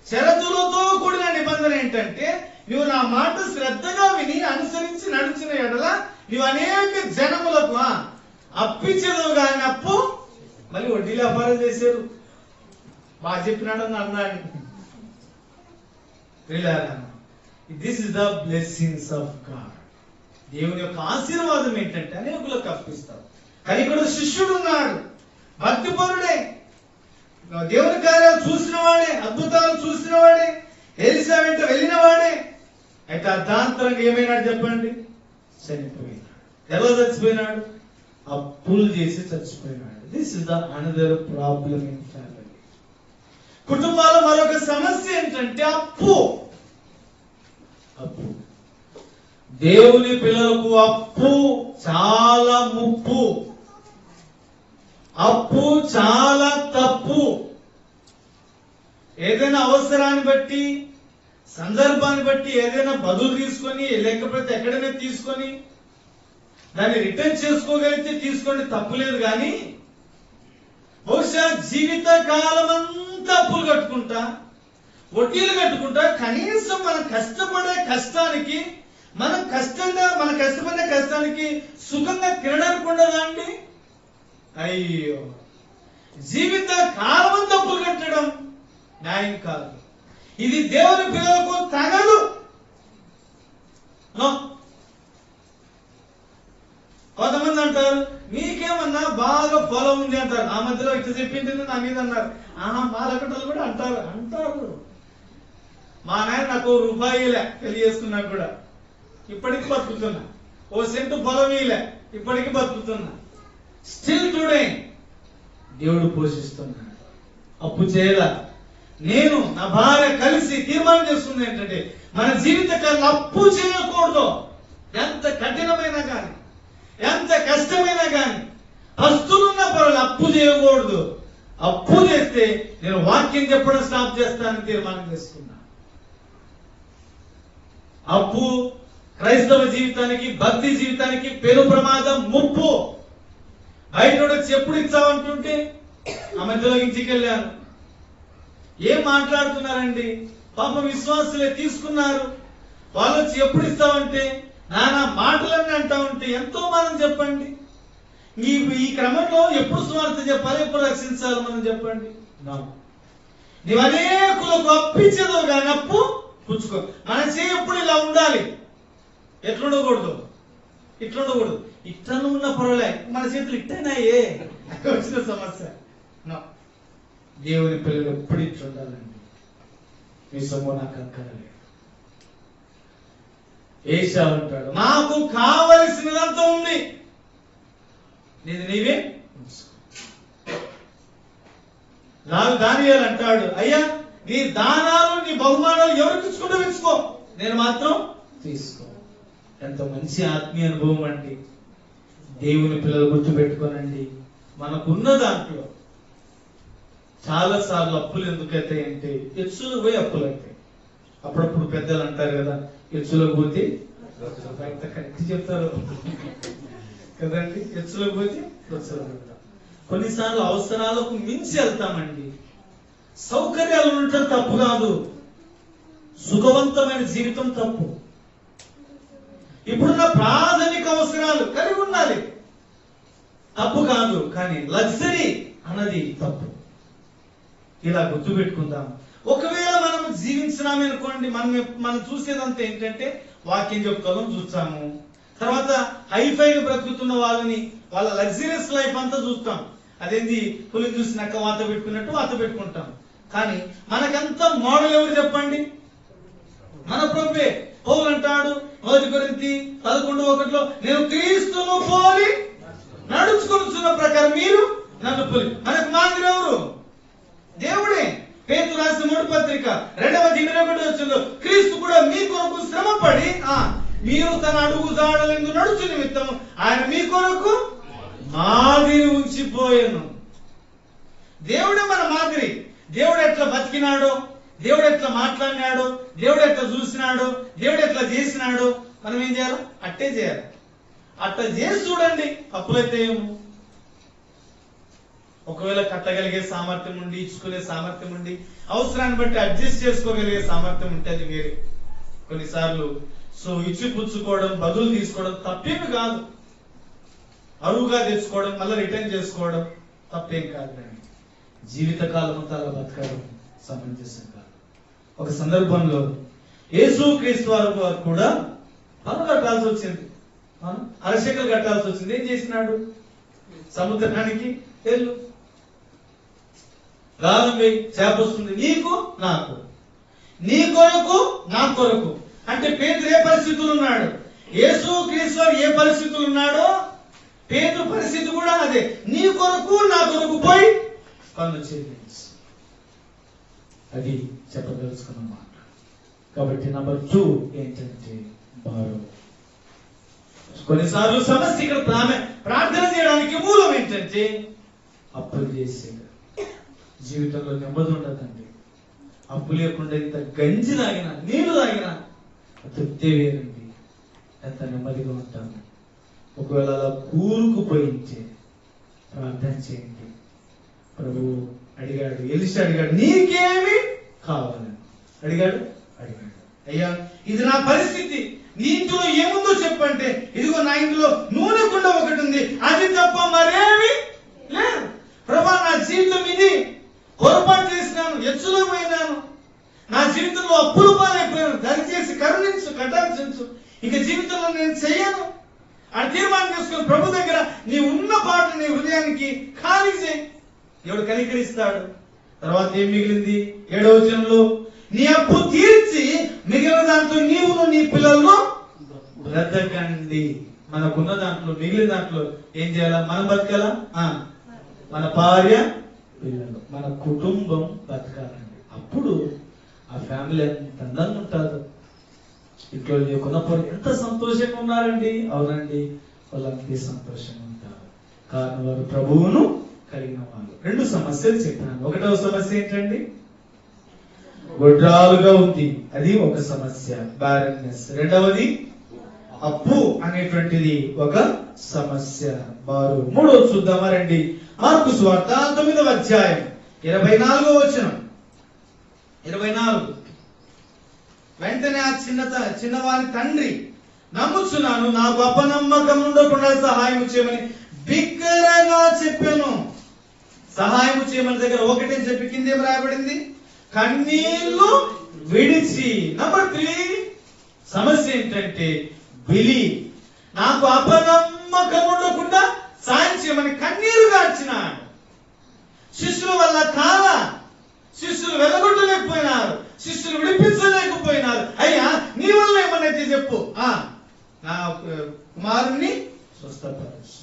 షరతులతో కూడిన నిబంధన ఏంటంటే నీవు నా మాట శ్రద్ధగా విని అనుసరించి నడిచిన ఎడల నీవు అనేక జనములకు అప్పిచ్చేదవు కానీ అప్పు. మళ్ళీ వడ్డీ వ్యాపారం చేశారు. బాగా చెప్పినాడు అన్నాడు. This is the blessings of God. దేవుని యొక్క ఆశీర్వాదం ఏంటంటే అనేకులకు అప్పిస్తాడు. కానీ ఇక్కడ శిష్యుడు ఉన్నాడు, భక్తిపరుడే, దేవుని కార్యాలు చూసిన వాడే, అద్భుతాలు చూసిన వాడే, ఎలీషా వెంట వెళ్ళిన వాడే, అయితే అర్ధాంతరంగా ఏమైనాడు చెప్పండి? చనిపోయినాడు. ఎలా చచ్చిపోయినాడు? అప్పులు చేసి చచ్చిపోయినాడు. This is the another problem in family. కుటుంబాల మరొక సమస్య ఏంటంటే అప్పు. అప్పు. దేవుని పిల్లలకు అప్పు చాలా ముప్పు. అప్పు చాలా తప్పు. ఏదైనా అవసరాన్ని బట్టి, సందర్భాన్ని బట్టి ఏదైనా బదులు తీసుకొని, లేకపోతే ఎక్కడైనా తీసుకొని దాన్ని రిటర్న్ చేసుకోగలిగితే తీసుకోండి, తప్పులేదు. కానీ బహుశా జీవిత కాలం అంతా అప్పులు కట్టుకుంటా, వడ్డీలు కట్టుకుంటా, కనీసం మనం కష్టపడే కష్టానికి, మన కష్టపడే కష్టానికి సుఖంగా తినడానికి ఉండదా అండి? అయ్యో, జీవిత కాలం అంతా అప్పులు కట్టడం న్యాయం కాదు. ఇది దేవుని పిల్లలకు తగదు. కొంతమంది అంటారు, మీకేమన్నా బాగా పొలం ఉంది అంటారు. ఆ మధ్యలో ఇట్లా చెప్పింది నా మీద అన్నారు. మా లెక్కటలు కూడా అంటారు. మా నాయన నాకు రూపాయిలే పెళ్లి చేసుకున్నా కూడా ఇప్పటికి బతుకుతున్నా. 1 సెంటు పొలం ఇలే ఇప్పటికి బతుకుతున్నా. స్టిల్ టుడే దేవుడు పోషిస్తున్నాడు. అప్పు చేయాల. నేను నా భార్య కలిసి తీర్మానం చేస్తుంది ఏంటంటే, మన జీవిత కాలంలో అప్పు చేయకూడదు. ఎంత కఠినమైనా కానీ, ఎంత కష్టమైనా కానీ, పస్తులున్న పర్వాలేదు, అప్పు చేయకూడదు. అప్పు చేస్తే నేను వాక్యం చెప్పడం స్టాప్ చేస్తానని తీర్మానం చేసుకున్నా. అప్పు క్రైస్తవ జీవితానికి, భక్తి జీవితానికి పెను ప్రమాదం, ముప్పు. బయట వచ్చి ఎప్పుడు ఇచ్చావంటుంటే ఆ మధ్యలో ఇంటికి వెళ్ళాను. ఏం మాట్లాడుతున్నారండి? పాప విశ్వాసులే తీసుకున్నారు. వాళ్ళు వచ్చి ఎప్పుడు ఇస్తావంటే నానా మాటలన్నీ అంటా ఉంటే ఎంతో మనం చెప్పండి. ఈ క్రమంలో ఎప్పుడు స్వార్థ చెప్పాలి, ఎప్పుడు రక్షించాలి మనం చెప్పండి. నీవు అనేకులకు అప్పించదు కానీ అప్పు పుచ్చుకో. మన చేయి ఎప్పుడు ఇలా ఉండాలి, ఎట్లుండకూడదు. ఇట్లను ఉన్న పర్వాలే, మన చేతులు ఇట్టనాయే వచ్చిన సమస్య. దేవుని పిల్లలు ఎప్పుడు ఇట్లుండాలండి. మీ సొమ్ము నాకు అక్కర్లేదు. ఏశావు అంటాడు, నాకు కావలసినదంతా ఉంది, నీవే నాకు దానియేలు అంటాడు, అయ్యా నీ దానాలు, నీ బహుమానాలు ఎవరికి ఇచ్చుకుంటూ ఇచ్చుకో, నేను మాత్రం తీసుకో. ఎంత మంచి ఆత్మీయ అనుభవం అండి. దేవుని పిల్లలు గుర్తుపెట్టుకోనండి, మనకున్న దాంట్లో చాలా సార్లు అప్పులు ఎందుకైతాయి అంటే, ఎచ్చులకు పోయి అప్పులు అవుతాయి. అప్పుడప్పుడు పెద్దలు అంటారు కదా, ఎచ్చులకు పోతే కరెక్ట్ చెప్తారు కదండి. ఎచ్చులకు పోతే కొన్నిసార్లు అవసరాలకు మించి వెళ్తామండి. సౌకర్యాలు ఉండటం తప్పు కాదు, సుఖవంతమైన జీవితం తప్పు. ఇప్పుడున్న ప్రాథమిక అవసరాలు కలిగి ఉండాలి, తప్పు కాదు. కానీ లగ్జరీ అన్నది తప్పు. ఇలా గుర్తుపెట్టుకుందాం. ఒకవేళ మనం జీవించినామనుకోండి, మనం చూసేదంతా ఏంటంటే వాక్యం చెప్తాం చూస్తాము, తర్వాత హైఫైగా బ్రతుకుతున్న వాళ్ళని, వాళ్ళ లగ్జరియస్ లైఫ్ అంతా చూస్తాం. అదేంది, పులిని చూసినాక వాత పెట్టుకున్నట్టు వాత పెట్టుకుంటాం. కానీ మనకంతా మోడల్ ఎవరు చెప్పండి? మన ప్రభువే. పౌలు అంటాడు 1 కొరింథీ 11:1, నేను క్రీస్తును పోలి నడుచుకొనుచున్న ప్రకారం మీరు నన్ను పోలి. మనకు మాదిరి ఎవరు? దేవుడే. పేతురు రాసిన 3వ పత్రిక 2:21 క్రీస్తు కూడా మీ కొరకు శ్రమపడి మీరు తన అడుగు జాడలందు నడుచు నిమిత్తం ఆయన మీ కొరకు మాదిరి ఉంచిపోయాను. దేవుడే మన మాదిరి. దేవుడు ఎట్లా బతికినాడో, దేవుడు ఎట్లా మాట్లాడినాడో, దేవుడు ఎట్లా చూసినాడో, దేవుడు ఎట్లా చేసినాడో మనం ఏం చేయాలి? అట్టే చేయాలి. అట్లా చేసి చూడండి, అప్పులైతే ఏమో. ఒకవేళ కట్టగలిగే సామర్థ్యం ఉండి, ఇచ్చుకునే సామర్థ్యం ఉండి, అవసరాన్ని బట్టి అడ్జస్ట్ చేసుకోగలిగే సామర్థ్యం ఉంటే అది వేరే. కొన్నిసార్లు ఇచ్చి పుచ్చుకోవడం, బదులు తీసుకోవడం తప్పేమి కాదు. అరువుగా తెచ్చుకోవడం, మళ్ళీ రిటర్న్ చేసుకోవడం తప్పేం కాదు. కానీ జీవితకాలం అంతా అలా బతకడం సమంజసం కాదు. ఒక సందర్భంలో యేసుక్రీస్తు వారు కూడా పన్ను కట్టాల్సి వచ్చింది, అరశకలు కట్టాల్సి వచ్చింది. ఏం చేసినాడు? సముద్రానికి వెళ్ళు, గాలం వేయి, చేప వస్తుంది, నీకు నాకు, నీ కొరకు నా కొరకు. అంటే పేతురు ఏ పరిస్థితులు ఉన్నాడు, యేసు క్రీస్తు ఏ పరిస్థితులు ఉన్నాడో పేతురు పరిస్థితి కూడా అదే. నీ కొరకు నా కొరకు పోయి పనులు చెల్లించు. అది చెప్పదలుచుకున్న మాట. కాబట్టి నంబర్ 2 ఏంటంటే బారో. కొన్నిసార్లు సమస్య ఇక్కడ ప్రార్థన చేయడానికి మూలం ఏంటంటే అప్పులు చేసే జీవితంలో నెమ్మది ఉండదండి. అప్పు లేకుండా ఇంత గంజి తాగినా నీళ్లు తాగినా తృప్తి వేరండి, ఎంత నెమ్మదిగా ఉంటాము. ఒకవేళ అలా కూరుకుపోయించే ప్రార్థన చేయండి. ప్రభు అడిగాడు, ఎలిషా అడిగాడు, నీకేమి కావాలని అడిగాడు. అయ్యా ఇది నా పరిస్థితి, నీ ఇంట్లో ఏముందో చెప్పంటే, ఇదిగో నా ఇంట్లో నూనె కుండ ఒకటి ఉంది, అది తప్ప మరేమి లేదు. ప్రభా నా జీవితం ఇది, పొరపాటు చేసినాను, ఎచ్చులో పోయినాను, నా జీవితంలో అప్పుల పాలైపోయాను, దయచేసి కరుణించు, కటాక్షించు, ఇక జీవితంలో నేను చెయ్యను అని తీర్మానం చేసుకుని ప్రభు దగ్గర నీ ఉన్న పాట నీ హృదయానికి ఖాళీ చేయి. ఎవడు కనికరిస్తాడు. తర్వాత ఏం మిగిలింది? 7వ వచనంలో, నీ అప్పు తీర్చి మిగిలిన దాంట్లో నీవును నీ పిల్లలను బ్రతకండి. మనకున్న దాంట్లో మిగిలిన దాంట్లో ఏం చేయాలా? మనం బతకాలా, మన భార్య పిల్లలు, మన కుటుంబం బతకాలండి. అప్పుడు ఆ ఫ్యామిలీ ఎంత అందంగా ఉంటారు. ఇంట్లో లేకున్నప్పుడు ఎంత సంతోషంగా ఉన్నారండి. అవునండి, వాళ్ళంతే సంతోషంగా ఉంటారు, కారణం వారు ప్రభువును కలిగిన వాళ్ళు. 2 సమస్యలు చెప్పినాను. 1వ సమస్య ఏంటండి? గొడ్రాలుగా ఉంది, అది ఒక సమస్య, బ్యారన్నెస్. 2వది అప్పు అనేటువంటిది ఒక సమస్య, బారు. 3వది చూద్దామా రండి. మార్కు సువార్త 9వ అధ్యాయం 24వ వచనం. 24. వెంటనే ఆ చిన్నవాని తండ్రి, నమ్ముచున్నాను, నాకు అపనమ్మకం ఉండకుండా సహాయం చేయమని బిగ్గరగా చెప్పాను. సహాయం చేయమని దగ్గర ఒకటని చెప్పి కిందేం రాయబడింది? కన్నీళ్లు విడిచి. నంబర్ 3 సమస్య ఏంటంటే బిలి. నాకు అపనమ్మకం ఉండకుండా సాయం చేయమని కన్నీరు గార్చినాడు. శిష్యుల వల్ల కాల, శిష్యులు వెళ్ళగొట్టలేకపోయినారు, శిష్యులు విడిపించలేకపోయినారు. అయ్యా నీ వల్ల ఏమన్నైతే చెప్పు, నా కుమారుణ్ణి స్వస్థపరచు.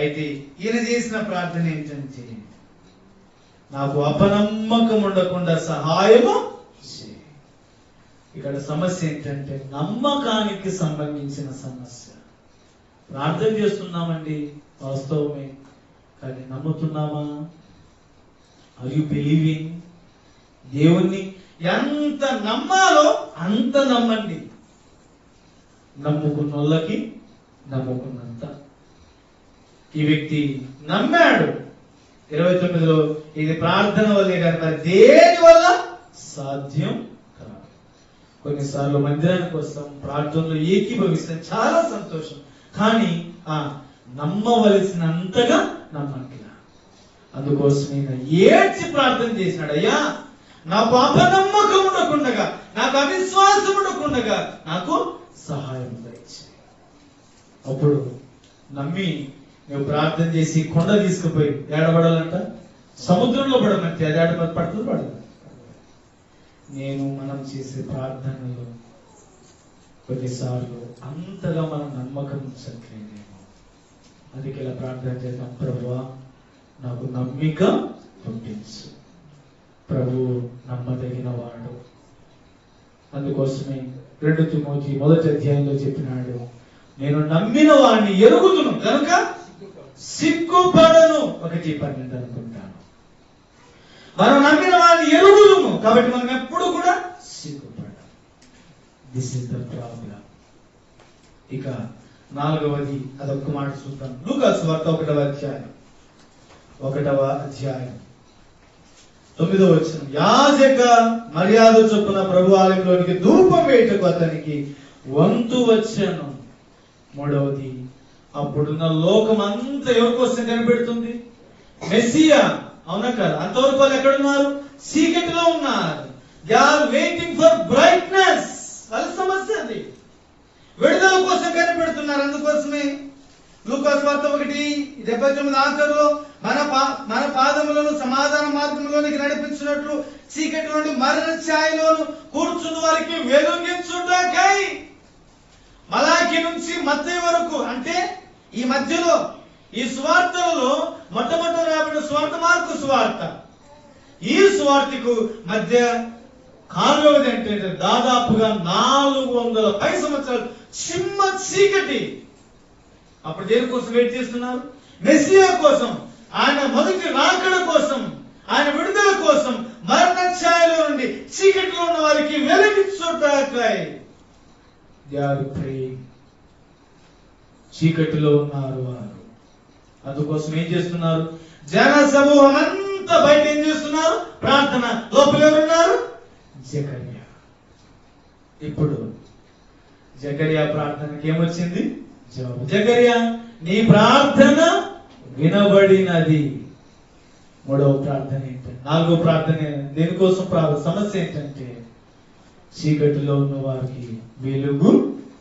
అయితే ఈయన చేసిన ప్రార్థన ఏంటంటే, నాకు అపనమ్మకం ఉండకుండా సహాయము చేయి. ఇక్కడ సమస్య ఏంటంటే నమ్మకానికి సంబంధించిన సమస్య. ప్రార్థన చేస్తున్నామండి, వాస్తవమే, కానీ నమ్ముతున్నామా? Are you believing? దేవుణ్ణి ఎంత నమ్మాలో అంత నమ్మండి. నమ్ముకున్న వాళ్ళకి నమ్ముకున్నంత. ఈ వ్యక్తి నమ్మాడు. 29లో ఇది ప్రార్థన వల్లే కనుక దేని వల్ల సాధ్యం కాదు. కొన్నిసార్లు మందిరానికి వస్తాం, ప్రార్థనలో ఏకీభవిస్తాం, చాలా సంతోషం, కానీ నమ్మవలసినంతగా నమ్మట్లా. అందుకోసం ఈయన ఏడ్చి ప్రార్థన చేసినాడు, అయ్యా నాకు అపనమ్మకం ఉండకుండగా, నాకు అవిశ్వాసం ఉండకుండగా నాకు సహాయం దయచేయి. అప్పుడు నమ్మి నువ్వు ప్రార్థన చేసి కొండ తీసుకుపోయి ఏడబడాలంట, సముద్రంలో పడమంటే అది పడుతుంది, పడదు. మనం చేసే ప్రార్థనలో కొన్నిసార్లు అంతగా మనం నమ్మకం ఉంచట్లేదేమో. అందుకే ఇలా ప్రార్థన చేద్దాం, ప్రభువా నాకు నమ్మిక పుట్టించు. ప్రభు నమ్మదగిన వాడు. అందుకోసమే 2 తిమోతి 1వ అధ్యాయంలో చెప్పినాడు, నేను నమ్మిన వాడిని ఎరుగుదును కనుక సిగ్గుపడను. 1:12 అనుకుంటాను. మనం నమ్మిన వాడిని ఎరుగుదుము కాబట్టి మనం ఎప్పుడు కూడా సిగ్గుపడం. This is the problem. ఇక 4వది అదొక్క మాట చూద్దాం. లూకా సువార్త 1వ అధ్యాయం 9వ వచనం. యాజక మర్యాద చొప్పున ప్రభు ఆలయంలోనికి ధూపం వేయటకు అతనికి వంతు వచ్చాను. 3వది, అప్పుడున్న లోకం అంతా ఎవరి కోసం కనిపెడుతుంది? మెస్సియా. అవునా కదా? అంతవరకు వాళ్ళు ఎక్కడున్నారు? చీకటిలో ఉన్నారు. They are waiting for brightness. వాళ్ళ సమస్య అది. విడుదల కోసం కనిపెడుతున్నారు. అందుకోసమే లూకా సువార్త 1:79 ఆఖరులో మన పాదములను సమాధాన మార్గంలోనికి నడిపించినట్లు చీకటి నుండి మరణ ఛాయలోను కూర్చున్న వారికి వెలుగించుటకై. మలాకి నుంచి మత్తయి వరకు, అంటే ఈ మధ్యలో ఈ సువార్తలలో మొట్టమొదటి రాబడిన సువార్త మార్కు సువార్త. ఈ సువార్తకు మధ్య కాలువది అంటే దాదాపుగా 450 సంవత్సరాలు చిమ్మ చీకటి. అప్పుడు దేని కోసం వెయిట్ చేస్తున్నారు? మెస్సియా కోసం, ఆయన మొదటి రాకడ కోసం, ఆయన విడుదల కోసం మరణ ఛాయలో నుండి చీకటిలో ఉన్న వారికి వెలిగించుటకై. చీకటిలో ఉన్నారు వారు, అందుకోసం ఏం చేస్తున్నారు? జన సమూహం అంతా బయట ఏం చేస్తున్నారు? ప్రార్థన. లోపల ఎవరున్నారు? జకర్యా. ఇప్పుడు జకర్యా ప్రార్థనకి ఏమొచ్చింది? జవాబు. జకర్యా, నీ ప్రార్థన వినబడినది. మూడవ ప్రార్థన ఏంటంటే, నాలుగో ప్రార్థన దేనికోసం? సమస్య ఏంటంటే చీకటిలో ఉన్న వారికి వెలుగు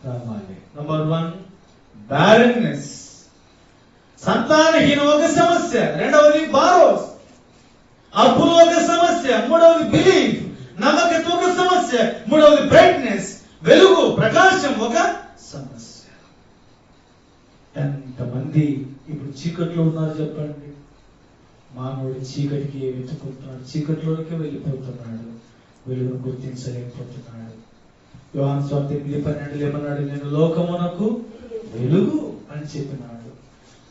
రావాలి. నంబర్ 1 బ్యారన్నెస్, సంతానహీనం ఒక సమస్య. రెండవది బారోస్, అప్పులు ఒక సమస్య. మూడవది బిలీఫ్, నమ్మకత్వం ఒక సమస్య. మూడవది బ్రైట్నెస్, వెలుగు ప్రకాశం ఒక సమస్య. ఎంతమంది ఇప్పుడు చీకట్లో ఉన్నారు చెప్పండి? మానవుడు చీకటికి వెతుకుంటున్నాడు, చీకట్లోకి వెళ్ళిపోతున్నాడు, వెలుగును గుర్తించలేకపోతున్నాడు. యోహాను సువార్త 8:12 ఏమన్నాడు? నేను లోకమునకు వెలుగు అని చెప్పినాడు.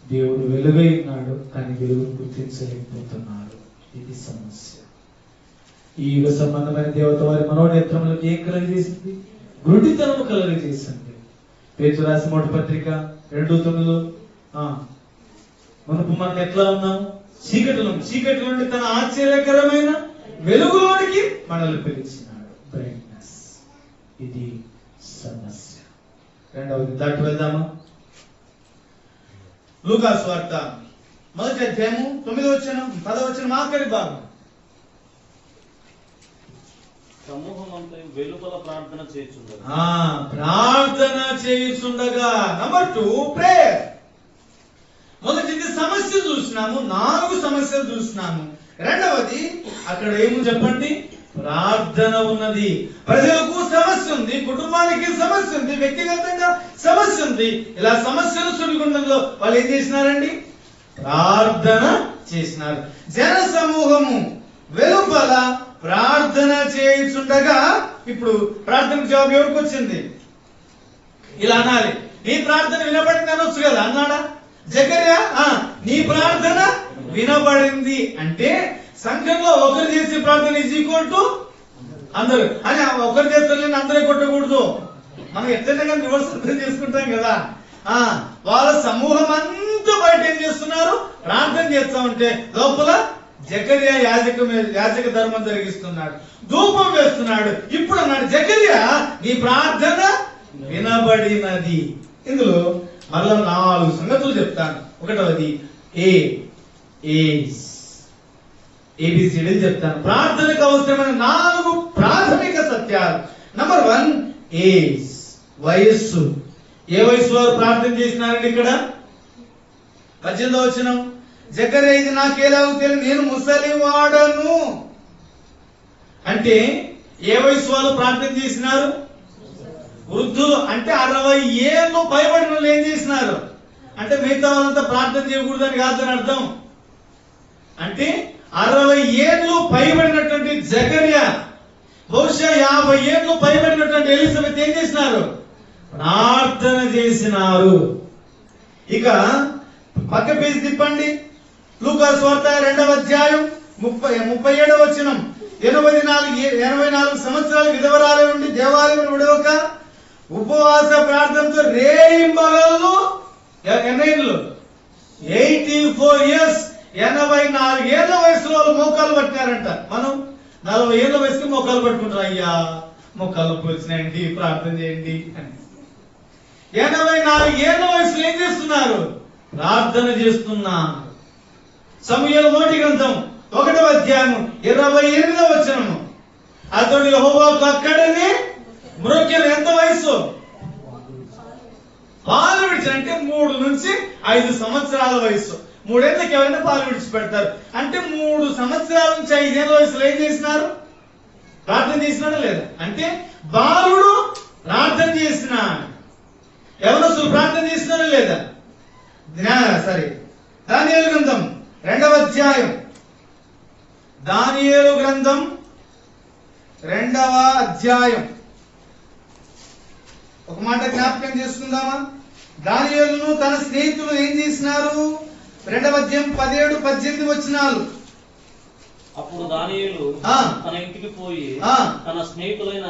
దేవుడు వెలుగై ఉన్నాడు, కానీ వెలుగును గుర్తించలేకపోతున్నాడు. ఇది సమస్య. ఈ యుగ సంబంధమైన దేవత వారి మనోనేత్రములకు ఏం కలుగజేసింది? గుడ్డితనము కలుగజేసింది. పేతురు రాసిన మొదటి పత్రిక 2:9 మునుపు మనం ఎట్లా ఉన్నాము? చీకటి నుండి తన ఆశ్చర్యకరమైన వెలుగులోనికి మనల్ని పిలిచినాడు. బ్రైట్నెస్, ఇది సమస్య. రెండవది దాటి వెళ్దామా? లూకా సువార్త 1వ అధ్యాయము 9వ వచనం 10వ వచనం ఆఖరి భాగం. సమూహం అంతా వెలుపల ప్రార్థన చేయుచుండగా. ప్రార్థన చేయుచుండగా. Number 2 prayer. మొదటిది సమస్య చూసినాము, 4 సమస్యలు చూసినాము. రెండవది అక్కడ ఏముంది చెప్పండి? ప్రార్థన ఉన్నది. ప్రజలకు సమస్య ఉంది, కుటుంబానికి సమస్య ఉంది, వ్యక్తిగతంగా సమస్య ఉంది. ఇలా సమస్యలు సుడిగుండంలో వాళ్ళు ఏం చేసినారండి? ప్రార్థన చేసినారు. జన సమూహము వెలుపల ప్రార్థన చేయుచుండగా. ఇప్పుడు ప్రార్థనకు జవాబు ఎవరికి వచ్చింది? ఇలా అనాలి, నీ ప్రార్థన వినబడింది అనొచ్చు కదా. అన్నాడా జకర్యా? నీ ప్రార్థన వినబడింది అంటే సంఘంలో ఒకరు చేసే ప్రార్థన ఈజ్ ఈక్వల్ టు అందరు అని. ఒకరు చేస్తారు అందరే కొట్టకూడదు. మనం ఎట్లయినా కానీ రివర్స్ అర్థం చేసుకుంటాం కదా. వాళ్ళ సమూహం అంతా బయట ఏం చేస్తున్నారు? ప్రార్థన చేస్తా ఉంటే లోపల జకర్యా యాజక ధర్మం జరిగిస్తున్నాడు, ధూపం వేస్తున్నాడు. ఇప్పుడు అన్నాడు, జకర్యా నీ ప్రార్థన వినబడినది. ఇందులో మరలా 4 సంగతులు చెప్తాను. ఒకటవది ఏబిసిడీలు చెప్తాను. ప్రార్థనకు అవసరమైన 4 ప్రాథమిక సత్యాలు. నంబర్ 1 ఏజ్, వయస్సు. ఏ వయసు వారు ప్రార్థన చేసినారండి? ఇక్కడ 18వ వచనం, జకర్యా ఇది నాకేలాగో తెలియదు, నేను ముసలి వాడను. అంటే ఏ వయసు వాళ్ళు ప్రార్థన చేసినారు? వృద్ధులు. అంటే 60 ఏళ్ళు పైబడిన వాళ్ళు ఏం చేసినారు? అంటే మిగతా వాళ్ళంతా ప్రార్థన చేయకూడదని కాదని అర్థం. అంటే 60 ఏళ్ళు పైబడినటువంటి జకర్యా, బహుశా 50 ఏళ్ళు పైబడినటువంటి ఎలిజబెత్ ఏం చేసినారు? ప్రార్థన చేసినారు. ఇక పక్క పేజీ తిప్పండి. లూకా సువార్త 2వ అధ్యాయం 37వ వచనం. 84 సంవత్సరాలు విధవరాలే ఉండి దేవాలయం విడవక ఉపవాస ప్రార్థనతో రేయింబగళ్ళు 84 ఇయర్స్ 84 ఏళ్ల వయసులో మోకాలు పట్టారంట. మనం 40 ఏళ్ల వయసుకి మోకాలు పట్టుకుంటాం. అయ్యా మోకాలు పోల్చినాయండి, ప్రార్థన చేయండి అని. 84 ఏళ్ల వయసులో ఏం చేస్తున్నారు? ప్రార్థన చేస్తున్నారు. సమూయేలు మొదటి గ్రంథం 1వ అధ్యాయం 28వ వచనము. అతడు యెహోవాకు అక్కడనే మ్రొక్కెను. ఎంత వయసు? పాలు విడిచిన అంటే 3 నుంచి 5 సంవత్సరాల వయసు. 3 ఏళ్ళకి ఎవరైనా పాలు విడిచిపెడతారు. అంటే 3 సంవత్సరాల నుంచి 5 ఏళ్ళ వయసులో ఏం చేసినారు? ప్రార్థన చేసినాడా లేదా? అంటే బాలుడు ప్రార్థన చేసిన, యవనస్తులు ప్రార్థన చేసినారా లేదా? సరే, దానియేలు గ్రంథం 2వ అధ్యాయం, దానియేలు గ్రంథం 2వ అధ్యాయం ఒక మాట జ్ఞాపకం చేసుకుందామా? దానియేలును తన స్నేహితులు ఏం చేసినారు? 2వ అధ్యాయం 17-18 వచనాలు. అప్పుడు దానియేలు తన ఇంటికి పోయి తన స్నేహితులైన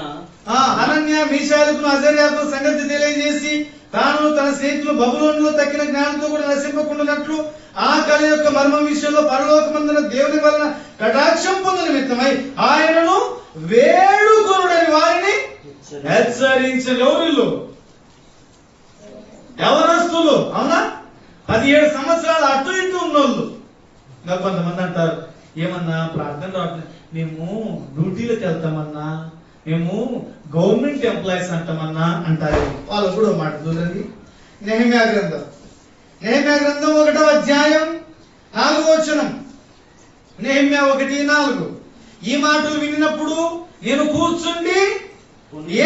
హనన్యా, మీషాయలకు, అజర్యాకు సంగతి తెలియజేసి తాను తన స్నేహితులు బబులోనులో తక్కిన జ్ఞానంతో కూడా నశింపకుండానట్లు ఆ కళ యొక్క మర్మం విషయంలో పరలోకమందున దేవుని వలన కటాక్షం పొందిన నిమిత్తమై ఆయనను వేడుకొనుడని వారిని హెచ్చరించిన. ఎవరిల్లు? యవనస్తులు. అవునా? 17 సంవత్సరాలు అటు ఇటు ఉన్నోళ్ళు. ఇంకా కొంతమంది అంటారు, ఏమన్నా ప్రార్థన రావట్లేదు, మేము డ్యూటీలకు వెళ్తామన్నా, మేము గవర్నమెంట్ ఎంప్లాయీస్ అంటామన్నా అంటారు. వాళ్ళు కూడా మాట చూడండి. నెహెమ్యా గ్రంథం 1వ అధ్యాయం 4వ వచనం. నెహెమ్యా 1:4. ఈ మాటలు వినినప్పుడు నేను కూర్చుండి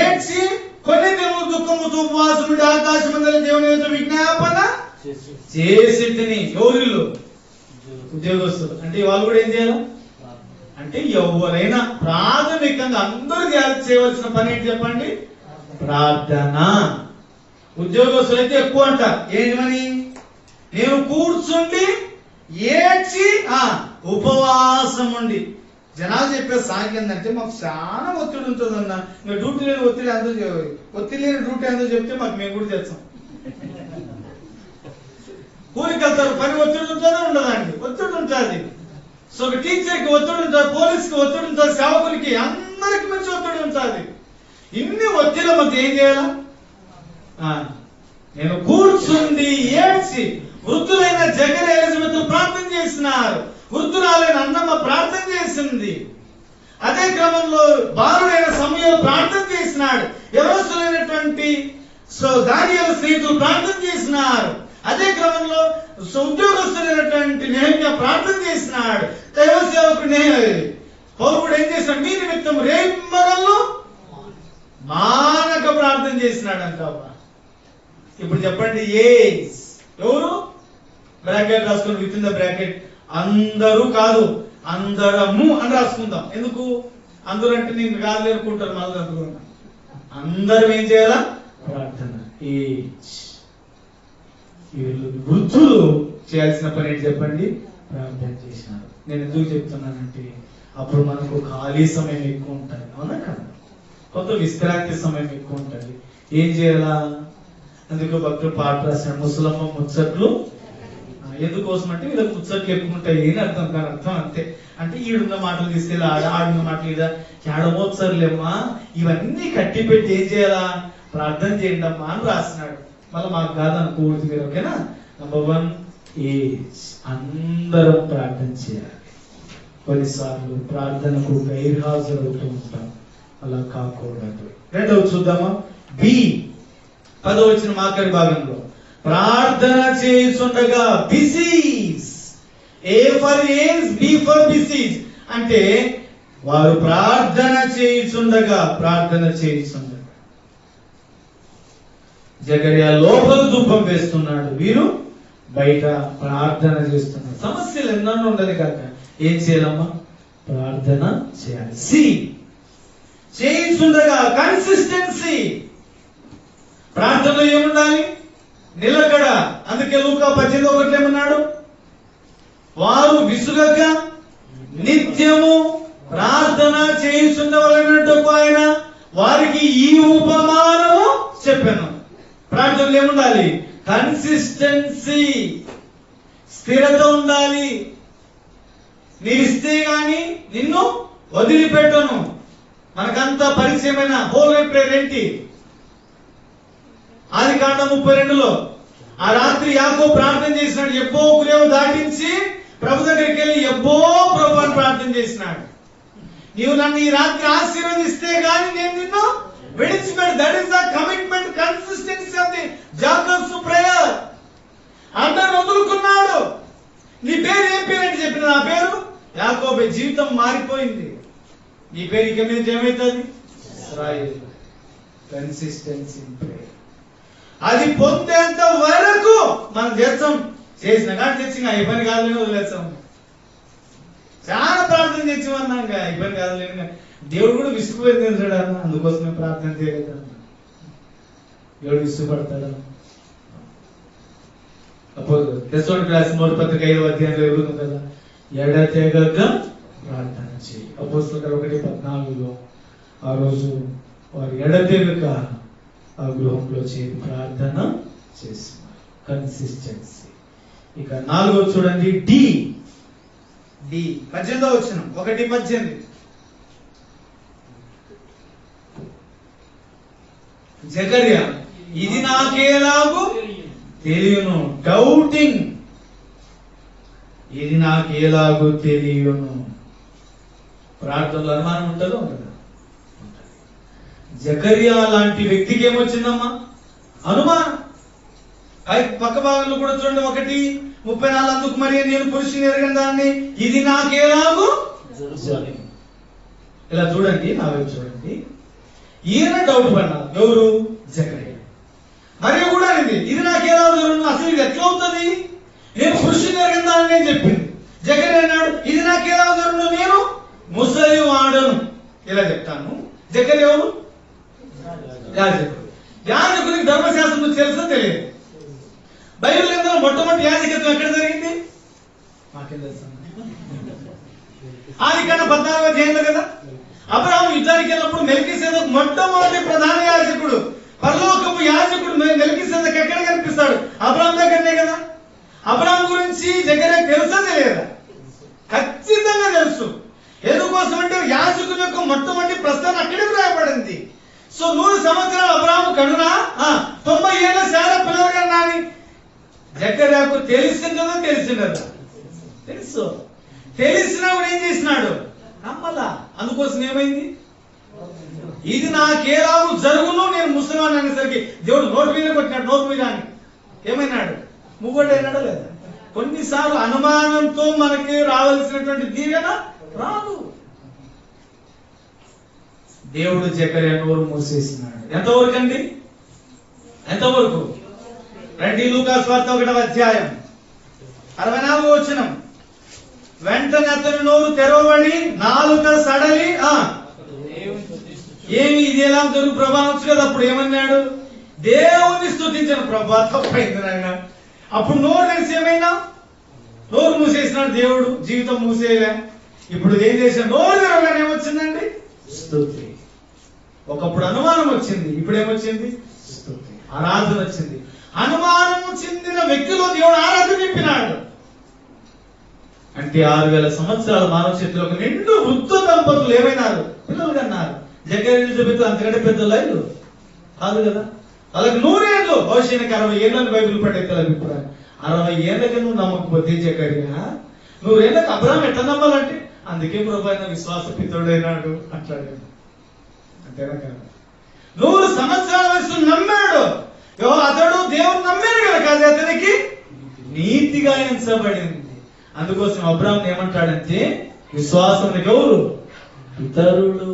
ఏడ్చి కొన్ని దినములు దుఃఖముతో ఉపవాసముండి ఆకాశమందలి దేవుని ఎదుట విజ్ఞాపన చేసి తిని. ఎవరిల్లు? ఉద్యోగస్తులు. అంటే వాళ్ళు కూడా ఏం చేయాలి? అంటే ఎవరైనా ప్రాథమికంగా అందరూ చేయవలసిన పని ఏంటి చెప్పండి? ప్రార్థన. ఉద్యోగస్తులు అయితే ఎక్కువ అంట. ఏమని? నేను కూర్చుండి ఏడ్చి ఉపవాసం ఉండి. జనాలు చెప్పే సాంగ్ ఏంటంటే, మాకు చాలా ఒత్తిడి ఉంటుంది అన్న, ఇంకా డ్యూటీ లేని ఒత్తిడి లేని డ్యూటీ అందరూ చెప్తే మాకు మేము కూడా తెచ్చాం. కూలికి వెళ్తారు, పని ఒత్తిడి ఉంటుందా? ఉండదండి, ఒత్తిడి ఉంటుంది. సో ఒక టీచర్కి ఒత్తిడి ఉంటుంది, పోలీస్కి ఒత్తిడి ఉంటుంది, సేవకులకి అందరికి మంచి ఒత్తిడి ఉంటుంది. ఇన్ని ఒత్తిడి మధ్య ఏం చేయాలా? నేను కూర్చుండి ఏడ్చి. వృద్ధులైన జగన్, ఎలిజబెత్ ప్రార్థన చేసినారు. వృద్ధురాలైన అన్నమ్మ ప్రార్థన చేసింది. అదే క్రమంలో బాలుడైన సమయంలో ప్రార్థన చేసినాడు. యవనస్తులైనటువంటి దానియేలు స్నేహితులు ప్రార్థన చేసినారు. అదే క్రమంలో ఉద్యోగస్తులైనటువంటి నెహెమ్యా ప్రార్థన చేసినాడు. దైవ సేవకుడు పౌరుడు ఏం చేసినాడు? మీ నిమిత్తం రేపగల్లో మానక ప్రార్థన చేసినాడు అంట. ఇప్పుడు చెప్పండి, ఎవరు? బ్రాకెట్ రాసుకుని, విత్ ఇన్ ద బ్రాకెట్ అందరూ కాదు, అందరము అని రాసుకుందాం. ఎందుకు? అందరూ అంటే నేను కాదు అనుకుంటారు. మళ్ళీ అందరం ఏం చేయాలా? ప్రార్థన. వీళ్ళు వృద్ధులు చేయాల్సిన పని ఏంటి చెప్పండి? ప్రార్థన చేసినారు. నేను ఎందుకు చెప్తున్నానంటే, అప్పుడు మనకు ఖాళీ సమయం ఎక్కువ ఉంటుంది. అవునా కదా? కొంత విశ్రాంతి సమయం ఎక్కువ ఉంటుంది. ఏం చేయాలా? అందుకు భక్తులు పాట రాశాడు, ముసలమ్మ ముచ్చట్లు. ఎందుకోసం అంటే వీళ్ళకి ముచ్చట్లు ఎక్కువ ఉంటాయి అని అర్థం. దాని అర్థం అంతే. అంటే ఈడున్న మాటలు తీసుకెళ్ళి ఆడున్న మాటలు ఇదా ఏడమోత్సరులేమ్మా, ఇవన్నీ కట్టి పెట్టి ఏం చేయాలా? ప్రార్థన చేయండి అమ్మా అని రాసినాడు. మళ్ళీ మాకు కాదనుకోవద్దు మీరు, ఓకేనా? నంబర్ 1 అందరం ప్రార్థన చేయాలి. కొన్నిసార్లు ప్రార్థనకు గైర్హాజరవుతూ ఉంటాం, అలా కాకూడదు. రెండవ చూద్దామా? బి 10వ వచనం ఆఖరి భాగంలో, ప్రార్థన చేయుచుండగా busyness. A for age, B for busyness. అంటే వారు ప్రార్థన చేయుచుండగా. జకర్యా లోపల ధూపం వేస్తున్నాడు, వీరు బయట ప్రార్థన చేస్తున్నారు. సమస్యలు ఎన్నో ఉండదు కాక ఏం చేయాలమ్మా? ప్రార్థన చేయాలి. సి చేయుచుండగా కన్సిస్టెన్సీ. ప్రార్థనలో ఏముండాలి? నిలకడ. అందుకే లూకా 18:1 ఏమన్నాడు? వారు విసుగక నిత్యము ప్రార్థన చేయుచుండవలెనట్టు ఆయన వారికి ఈ ఉపమానము చెప్పాను. ప్రార్థనలు ఏముండాలి? కన్సిస్టెన్సీ, స్థిరత ఉండాలి. నీవిస్తే గాని నిన్ను వదిలిపెట్టను. మనకంతా పరిచయమైన హోల్ ప్రేయర్ ఏంటి? ఆదికాండం 32లో ఆ రాత్రి యాకోబు ప్రార్థన చేసినాడు. ఎబ్బో కురేవు దాటించి ప్రభు దగ్గరికి వెళ్ళి ఎబ్బో ప్రభు అని ప్రార్థన చేసినాడు. నీవు నన్ను ఈ రాత్రి ఆశీర్వదిస్తే గాని నేను నిన్ను విడిచిపెట్టు. That is the commitment, consistency of the Jacob నీ పేరు ఇక మీద ఏమవుతుంది? ఇశ్రాయేలు. Consistency in prayer. అది పొందేంత వరకు మనం చేస్తాం. చేసిన కాదు తెచ్చిన ఈ పని కాదులేని వదిలేస్తాం. చాలా ప్రార్థన చేసామన్నాక ఈ పని కాదులేని దేవుడు కూడా విసుగుపోయింది తెలుసాడన్న, అందుకోసమే ప్రార్థన చేయలేదన్న. దేవుడు విసుగుపడతాడా? అప్పుడు తెస్సలోనికీయులకు రాసిన మొదటి పత్రిక 5వ అధ్యాయంలో ఎరుగుతుంది కదా, ఎడతెగక ప్రార్థన చేయి. అపోస్తలుల 1:14 ఆ రోజు వారు ఎడతెగక ఆ గృహంలో చేరి ప్రార్థన చేస్తున్నారు. కన్సిస్టెన్సీ. ఇక 4వ చూడండి, డి. 18వ వచనం, 1:18. జకర్యా, ఇది నాకేలాగూ తెలియను. డౌటింగ్. ఇది నాకేలాగూ తెలియను. ప్రార్థనలో అనుమానం ఉంటుందో ఉండదా? జకర్యా లాంటి వ్యక్తికి ఏమొచ్చిందమ్మా? అనుమానం. పక్క భాగంలో కూడా చూడండి 1:34, అందుకు మరి నేను పురుషుని ఎరగని దాన్ని ఇది నాకేలాగూ జరుగును. ఇలా చూడండి, నా వైపు చూడండి. ఈయన డౌట్ పడ్డారు. ఎవరు? జకర్యా. మరియు కూడా ఇది నాకేలా జరుగును, అసలు ఇది ఎట్లా అవుతుంది? నేను పురుషుని ఎరగని దాన్ని నేను చెప్పింది. జకర్యా అన్నాడు, ఇది నాకేలా జరుగును, నేను ముసలి వాడను. ఇలా చెప్తాను. జకర్యా ఎవరు? యాజకుడు. యాజకునికి ధర్మశాస్త్రం తెలుసో తెలియదు. బైబిల్ గ్రంథంలో మొట్టమొదటి యాజకత్వం ఎక్కడ జరిగింది? మాకేం తెలుసు? ఆదికాండం 14వ అధ్యాయంలో కదా. అబ్రహాము యుద్ధానికి వెళ్ళినప్పుడు మెల్కీసెదెకు మొట్టమొదటి ప్రధాన యాజకుడు, పరలోకపు యాజకుడు మెల్కీసెదెకు ఎక్కడ కనిపిస్తాడు? అబ్రహాం దగ్గరనే కదా. అబ్రహాం గురించి జకర్యా తెలుసా తెలియదా? ఖచ్చితంగా తెలుసు. ఎందుకోసం అంటే యాజకుని యొక్క మొట్టమొదటి ప్రస్తావన అక్కడే రాయబడింది. సో 100 సంవత్సరాలు అబ్రహాము కనునా 90 ఏళ్ళ శారా పిల్లలుగా అని జకర్యాకు తెలిసిందా? తెలుసు. తెలిసినప్పుడు ఏం చేసినాడు? నమ్మలా. అందుకోసం ఏమైంది? ఇది నాకేలాగూ జరుగును, నేను ముసలివాడిని అనేసరికి దేవుడు నోటి మీద కొట్టినాడు. నోటి మీద అని ఏమైనాడు? ముగ్గొడ్డు అయినాడా లేదా? కొన్నిసార్లు అనుమానంతో మనకి రావాల్సినటువంటి దీవెన రాదు. దేవుడు జకర్యా నోరు మూసేసినాడు. ఎంతవరకు అండి? ఎంతవరకు? రండి, లూకా సువార్త 1వ అధ్యాయం 64వ వచనం. వెంటనే అతని నోరు తెరవబడి నాలుక సడలి ఏమి ఇది ఎలా జరుగు ప్రభా అనొచ్చు కదా. అప్పుడు ఏమన్నాడు? దేవుణ్ణి స్తుతించిన ప్రభా, తప్పైంది నాయన. అప్పుడు నోరు తెలిసి ఏమైనా నోరు మూసేసినాడు దేవుడు. జీవితం మూసేయలే. ఇప్పుడు ఏం చేశాడు? నోరు తెరవగానే ఏమొచ్చిందండి? స్తుతి. ఒకప్పుడు అనుమానం వచ్చింది, ఇప్పుడు ఏమొచ్చింది? స్తుతి. ఆరాధన వచ్చింది. అనుమానం చెందిన వ్యక్తిలో దేవుడు ఆరాధన నింపినాడు. అంటే 6000 సంవత్సరాల మానవ చరిత్రలో ఒక నిండు వృద్ధ దంపతులు ఏమైనారు? పిల్లలు కన్నారు. జకర్యా ఎలిజబెత్ అంతకంటే పెద్ద లైలు కాదు కదా. వాళ్ళకి 100 ఏళ్ళు, బహుశా 60 ఏళ్ళని బైబిల్ పట్టేది అభిప్రాయం. 60 ఏళ్ళకి నువ్వు నమ్మకపోతే జకర్యా, 100 ఏళ్ళకి అబ్రహాం ఎట్లా నమ్మాలంటే? అందుకే ప్రభు ఆయన విశ్వాస పితరుడైనాడు అంటాడు. అంతేనా కదా? 100 సంవత్సరాల వయసు నమ్మాడు. అతడు దేవుడు నమ్మాడు కనుక అది అతనికి నీతిగా ఎంచబడింది. అందుకోసం అబ్రహాం ఏమంటాడంటే, విశ్వాసం ఎవరు? పితరుడు.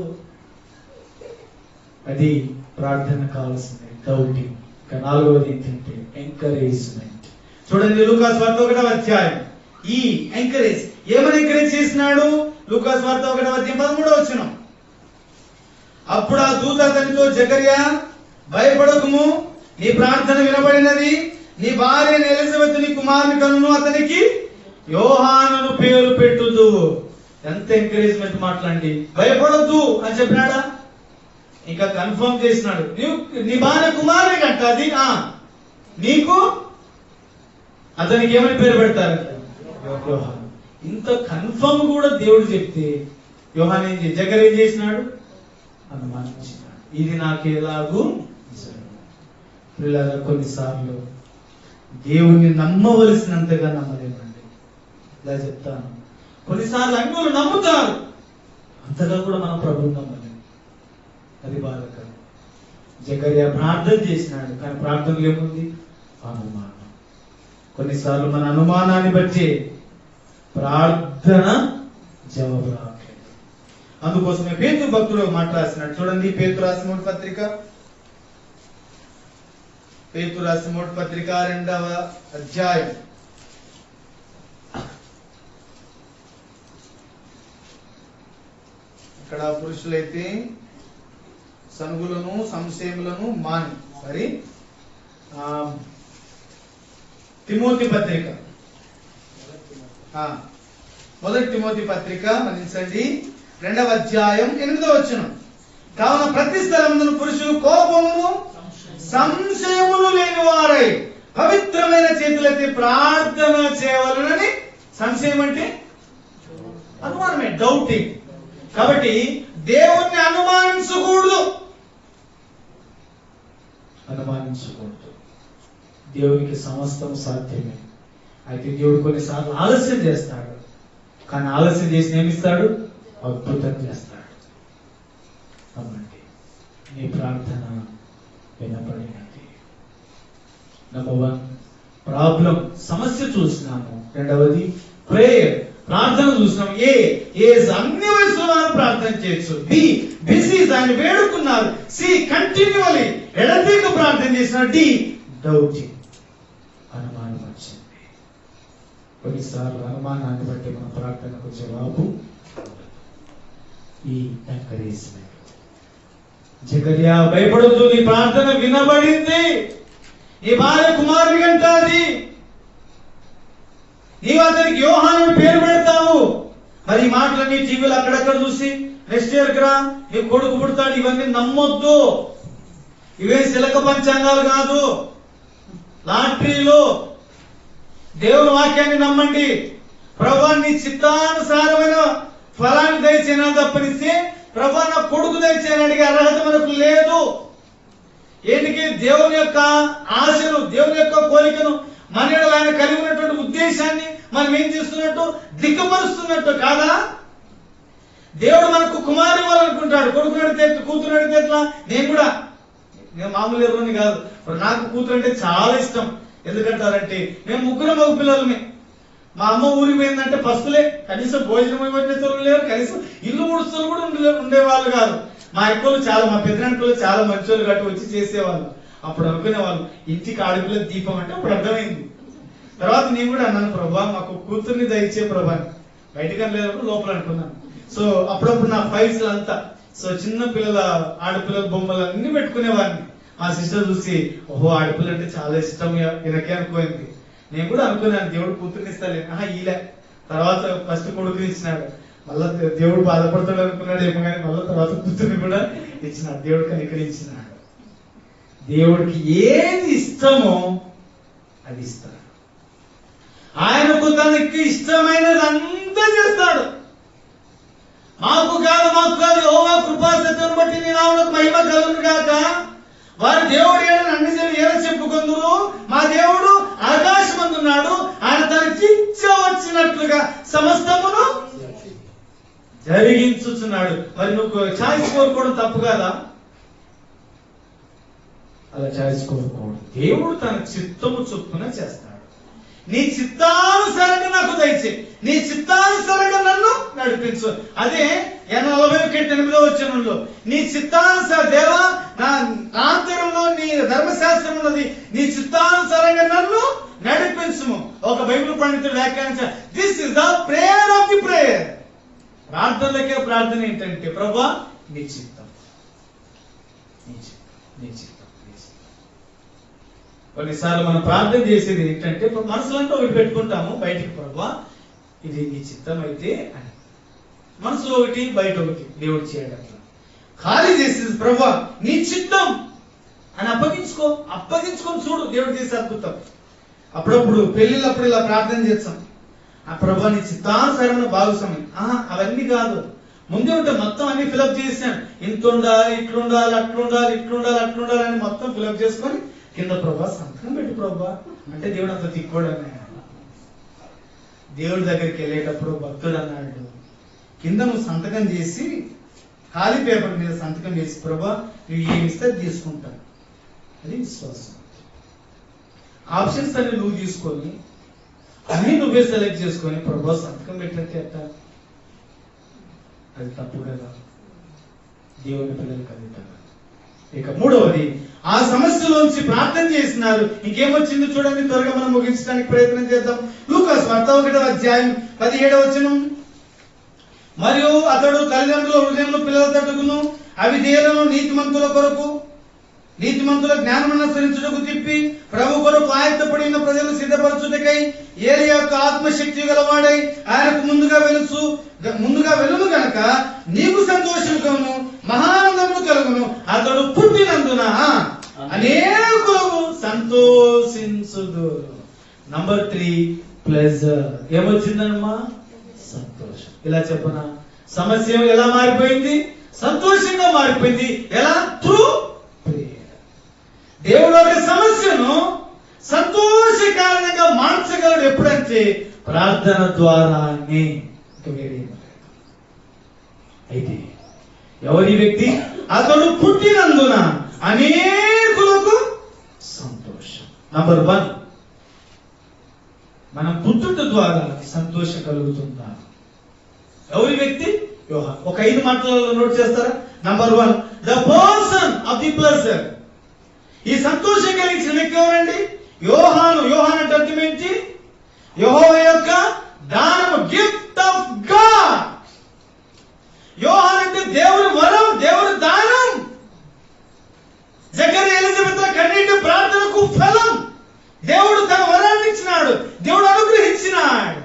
అది ప్రార్థన కావాల్సింది. డౌటింగ్. ఇక 4వది ఏంటంటే ఎంకరేజ్మెంట్. చూడండి, లూకా సువార్త 1వ అధ్యాయం. ఈ ఎంకరేజ్ ఏమని ఎంకరేజ్ చేసినాడు? లూకా సువార్త 1వ అధ్యాయం 13వ వచనం. అప్పుడు ఆ దూత అతనితో, జకర్యా భయపడకుము, నీ ప్రార్థన వినబడినది, నీ భార్య ఎలిజబెత్ నీ కుమారుని కనును, అతనికి యోహానును పేరు పెట్టుదు. ఎంత ఎంకరేజ్మెంట్ మాట్లాడి. భయపడొద్దు అని చెప్పినాడా? ఇంకా కన్ఫర్మ్ చేసినాడు. నీ భార్య కుమారుని కంట అది నీకు, అతనికి ఏమని పేరు పెడతారు? యోహాను. ఇంత కన్ఫర్మ్ కూడా దేవుడు చెప్తే యోహాను ఏం జకర్యా ఏం చేసినాడు? అనుమానించినాడు. ఇది నాకేలాగూ పిల్లల. కొన్నిసార్లు దేవుణ్ణి నమ్మవలసినంతగా నమ్మలేమండి. ఇలా చెప్తాను, కొన్నిసార్లు అన్యులు నమ్ముతారు, అంతగా కూడా మనం ప్రభువుని నమ్మలేము. అది బాధకరం. జకర్యా ప్రార్థన చేసినాడు, కానీ ప్రార్థనలు ఏముంది? అనుమానం. కొన్నిసార్లు మన అనుమానాన్ని బట్టి ప్రార్థన జవాబు రావట్లేదు. అందుకోసమే పేతురు భక్తుడు మాట రాసినాడు. చూడండి, పేతురు రాసిన మొదటి పత్రిక 2వ అధ్యాయం ఇక్కడ పురుషులైతే సనుగులను సంశయములను మాని తిమోతి పత్రిక మొదటి తిమోతి పత్రిక మన్నించండి 2వ అధ్యాయం 8వ వచనం. కావున ప్రతి స్థలమును పురుషులు కోపమును సంశయములు లేని వారై పవిత్రమైన చేతులెత్తి ప్రార్థన చేయవలనని. సంశయం అంటే అనుమానమే, డౌటింగ్. కాబట్టి దేవుణ్ణి అనుమానించకూడదు. దేవునికి సమస్తం సాధ్యమే. అయితే దేవుడు కొన్నిసార్లు ఆలస్యం చేస్తాడు, కానీ ఆలస్యం చేసి ఏమిస్తాడు? అద్భుతం చేస్తాడు. కాబట్టి నీ ప్రార్థన వినపడినది. నంబర్ 1 ప్రాబ్లం, సమస్య చూసినాము. 2వది ప్రేయర్, ప్రార్థన చూసినాం. ఏ అన్ని వయసులో ప్రార్థన చేయొచ్చు. బి బిజీ, దాన్ని వేడుకున్నారు. సి కంటిన్యూలీ ఎడతెగ ప్రార్థన చేసిన. డి డౌటింగ్, అనుమానం వచ్చింది. కొన్నిసార్లు అనుమానాన్ని బట్టి మన ప్రార్థనకు జవాబు. ఈ ఎంకరేజ్మెంట్, జకర్యా భయపడద్దు, నీ ప్రార్థన వినబడింది. నీ భార్య కుమారుని కంటాది. నీవు అతనికి యోహాను పేరు పెడతావు. మరి ఈ మాటలన్నీ టీవీలో అక్కడక్కడ చూసి నెక్స్ట్ ఇయర్ రా నీ కొడుకు పుడతాడు, ఇవన్నీ నమ్మొద్దు. ఇవే శిలక పంచాంగాలు కాదు, లాటరీలో. దేవుని వాక్యాన్ని నమ్మండి. ప్రభువా నీ చిత్తానుసారమైన ఫలాన్ని దయచేయనా తప్పనిస్తే ప్రభువా నా కొడుకు దయచేయని అడిగే అర్హత మనకు లేదు. ఏంటికి? దేవుని యొక్క ఆశను, దేవుని యొక్క కోరికను, మన ఆయన కలిగి ఉన్నటువంటి ఉద్దేశాన్ని మనం ఏం చేస్తున్నట్టు? దిక్కుపరుస్తున్నట్టు కాదా? దేవుడు మనకు కుమారు ఇవ్వాలనుకుంటాడు. కొడుకు నడితే, కూతురు నడితే ఎట్లా? నేను మామూలు ఎవరిని కాదు, నాకు కూతురు అంటే చాలా ఇష్టం. ఎందుకంటారంటే మేము 3 మగ పిల్లలమే. మా అమ్మ ఊరికి పోయిందంటే పస్తులే, కనీసం భోజనం ఇవ్వడం లేరు, కనీసం ఇల్లు ముడుస్తులు కూడా ఉండేవాళ్ళు కాదు. మా ఎక్కువలు చాలా, మా పెద్దనాన్నలు చాలా మంచోళ్ళు గట్టి వచ్చి చేసేవాళ్ళు. అప్పుడు అనుకునేవాళ్ళు ఇంటికి ఆడపిల్ల దీపం అంటే. అప్పుడు అర్థమైంది. తర్వాత నేను కూడా అన్నాను, ప్రభా మాకు కూతుర్ని దయచే ప్రభా. బయటకని లేదు, లోపల అనుకున్నాను. సో అప్పుడప్పుడు నా ఫైల్స్ అంతా చిన్న పిల్లల ఆడపిల్లల బొమ్మలు అన్ని పెట్టుకునేవాడిని. మా సిస్టర్ చూసి ఓహో ఆడపిల్ల అంటే చాలా ఇష్టం ఈయనకే అనుకోయింది. నేను కూడా అనుకున్నాను దేవుడు కూతుర్ని ఇస్తాలే. ఈలే. తర్వాత ఫస్ట్ కొడుకుని ఇచ్చినాడు. మళ్ళా దేవుడు బాధపడతాడు అనుకున్నాడు ఏమో, కానీ మళ్ళీ తర్వాత కూతుర్ని కూడా ఇచ్చినాడు. దేవుడు కనికరించినాడు. దేవుడికి ఏది ఇష్టమో అది ఇస్తాడు. ఆయనకు తనకి ఇష్టమైనది అంతా చేస్తాడు. మాకు కాదు యెహోవా కృపా సత్యం బట్టి నీ నామమునకు మహిమ కలుగును గాక. వారి దేవుడు ఏడని అన్ని జనులు ఏడ చెప్పుకొందురు. మా దేవుడు ఆకాశమందున్నాడు. ఆయన తనకి ఇచ్చ వచ్చినట్లుగా సమస్తమును జరిగించుచున్నాడు. మరి నువ్వు ఛాయిస్ కోరుకోవడం తప్పు కాదా? అలా ఛాయిస్ కోరుకోవడం. దేవుడు తన చిత్తము చొప్పున చేస్తాడు. నీ చిత్తానుసారంగా నాకు దయచే, నీ చిత్తానుసారంగా నన్ను నడిపించు. అదే 41:8 వచనంలో నీ చిత్తానుసారం దేవా, నా ఆంతరంలో నీ ధర్మశాస్త్రం ఉన్నది, నీ చిత్తానుసారంగా నన్ను నడిపించుము. ఒక బైబిల్ పండితుడు వ్యాఖ్యానించారు, this is the prayer of the prayer. ప్రార్థనలకే ప్రార్థన ఏంటంటే ప్రభువా నీ చిత్తం, నీ చిత్తం, నీ చిత్తం. కొన్నిసార్లు మనం ప్రార్థన చేసేది ఏంటంటే మనసులో అంటే ఒకటి పెట్టుకుంటాము, బయటికి ప్రభువా ఇది నీ చిత్తం అయితే అని. మనసులో ఒకటి, బయట ఒకటి. దేవుడు చేయడం ఖాళీ చేసేది ప్రభువా నీ చిత్తం అని అప్పగించుకొని చూడు దేవుడు చేసే అద్భుతం. అప్పుడప్పుడు పెళ్లిళ్ళప్పుడు ఇలా ప్రార్థన చేస్తాం, ఆ ప్రభువా నీ చిత్తానుసారమైన భాగస్వామి. అవన్నీ కాదు, ముందే ఉంటే మొత్తం అన్ని ఫిలప్ చేశాను. ఇంత ఉండాలి, ఇట్లుండాలి, అట్లుండాలి, ఇట్లుండాలి, అట్లుండాలి అని మొత్తం ఫిలప్ చేసుకొని కింద ప్రభా సంతకం పెట్టు ప్రభా అంటే దేవుడు అంత తిక్కోడు అన్నాడు. దేవుడి దగ్గరికి వెళ్ళేటప్పుడు భక్తుడు అన్నాడు, కింద నువ్వు సంతకం చేసి ఖాళీ పేపర్ మీద సంతకం చేసి ప్రభా నువ్వు ఏమి ఇస్తే తీసుకుంటాను. అది విశ్వాసం. ఆప్షన్స్ అన్ని నువ్వు తీసుకొని అన్ని నువ్వే సెలెక్ట్ చేసుకొని ప్రభా సంతకం పెట్టినట్టు అది తప్పు కదా. దేవుని పిల్లలకి అది తప్పు. ఇక మూడవది, ఆ సమస్యలోంచి ప్రార్థన చేసినారు. ఇంకేమొచ్చింది చూడండి, త్వరగా మనం ముగించడానికి ప్రయత్నం చేద్దాం. లూకా సువార్త 1వ అధ్యాయం 17వ వచనం. మరియు అతడు తల్లిదండ్రుల హృదయంలో పిల్లల తట్టుకును అవిధేయులను నీతిమంతుల జ్ఞానమును అనుసరించుటకు తిప్పి ప్రభు కొరకు ఆయత్తపడిన ప్రజలు సిద్ధపరచుటకై ఏలియా యొక్క ఆత్మశక్తి గలవాడై ఆయనకు ముందుగా వెలును గనక నీకు సంతోషమును మహానందమును కలుగును. అతడు పుట్టినందున అనేకులకు సంతోషించుదు. Number 3 pleasure. ఏమొచ్చిందమ్మా? సంతోషం. ఇలా చెప్పనా, సమస్య ఎలా మారిపోయింది? సంతోషంగా మారిపోయింది. ఎలా? Through prayer. దేవుడు ఒక సమస్యను సంతోషకారణంగా మార్చగలడు ఎప్పుడంటే ప్రార్థన ద్వారానే. అయితే ఎవరి వ్యక్తి? అతడు పుట్టినందున అనేకులకు సంతోషం. నంబర్ 1, మనం పుట్టుట ద్వారా సంతోషం కలుగుతుందా? ఎవరి వ్యక్తి? యోహాను. ఒక 5 మాటలలో నోట్ చేస్తారా? Number 1, the person of the pleasure. ఈ సంతోషం కలిగించిన వ్యక్తి ఎవరండి? యోహాను. యోహాను అంటే అర్థం ఏంటి? యెహోవా యొక్క దానము, గిఫ్ట్ ఆఫ్ గాడ్. యోహాను అంటే దేవుని వరం, దేవుని దానం. జకరియా ఎలిజబెత్ కన్నీటి ప్రార్థనకు ఫలం. దేవుడు తన వరాన్ని ఇచ్చినాడు, దేవుడు అనుగ్రహించినాడు.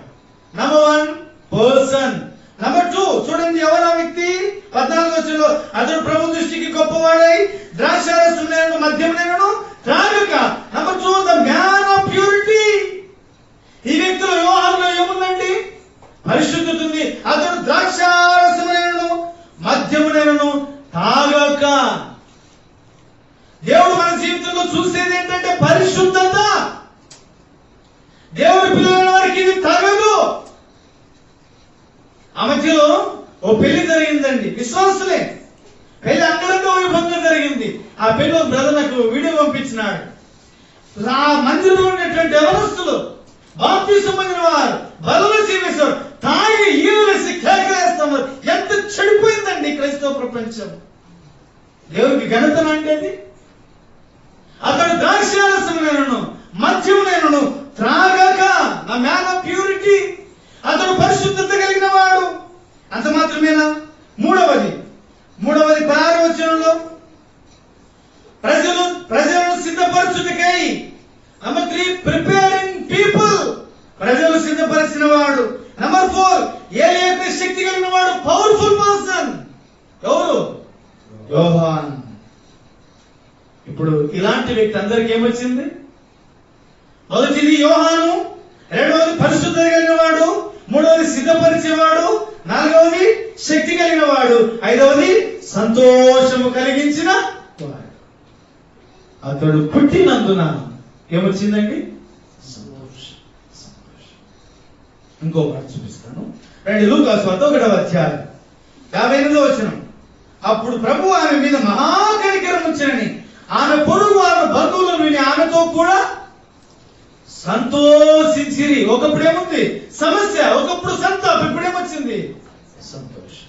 Number 1 person. నంబర్ 2 చూడండి, ఎవరు ఆ వ్యక్తి? 14వ వచనంలో అతడు ప్రభు దృష్టికి గొప్పవాడై ద్రాక్షారసం లేనను మద్యం లేనను త్రాగక. Number 2 the man of purity. ఈ వ్యక్తిలో యోహానులో ఏముందండి? పరిశుద్ధత ఉంది. అతడు ద్రాక్షారసం లేనను మద్యము లేనను తాగక. దేవుడు మన జీవితంలో చూసేది ఏంటంటే పరిశుద్ధత. దేవుడి పిల్లలైన వారికి ఇది తగదు. ఆ మధ్యలో ఓ పెళ్లి జరిగిందండి, విశ్వాసులే పెళ్లి అంగరంగ వైభవంగా జరిగింది. ఆ పెళ్లి బ్రదర్ నాకు వీడియో పంపించినాడు. ఆ మందిరంలో ఉన్నటువంటి ఎవరస్తులు, బాప్తిసం పొందిన వారు, బలలో జీవిస్తారు, తాగి ఈలసి కేకలేస్తున్నారు. ఎంత చెడిపోయిందండి క్రైస్తవ ప్రపంచం. దేవునికి ఘనత అంటే అతడు ద్రాక్షారసములను మద్యములను త్రాగక. నా మ్యాన్ ఆఫ్ ప్యూరిటీ. అతడు పరిశుద్ధత కలిగిన వాడు. అంత మాత్రమేనా? మూడవది 16వ వచనంలో ప్రజలను సిద్ధపరచుటకై. Number 3 preparing people. ప్రజలు సిద్ధపరిచిన వాడు. నంబర్ 4 ఏలియా యొక్క శక్తి కలిగిన వాడు, పవర్ఫుల్ పర్సన్. ఎవరు? యోహాన్. ఇప్పుడు ఇలాంటి వ్యక్తి అందరికి ఏమొచ్చింది? మొదటిది యోహాను, రెండవది పరిశుద్ధత కలిగిన వాడు, మూడవది సిద్ధపరిచేవాడు, నాలుగవది శక్తి కలిగిన వాడు, ఐదవది సంతోషము కలిగించిన వాడు. అతడు పుట్టినందున ఏమొచ్చిందండి? సంతోషం. ఇంకో మాట చూపిస్తాను. లూకా సువార్త 1వ అధ్యాయం 58వ వచనం. అప్పుడు ప్రభు ఆమె మీద మహాకనికరం ఉంచినని ఆమె పొరుగు ఆమె బంధువులను విని ఆమెతో కూడా సంతోషించిరి. ఒకప్పుడు ఏముంది? సమస్య. ఒకప్పుడు సంతాపం. ఇప్పుడేమొచ్చింది? సంతోషం.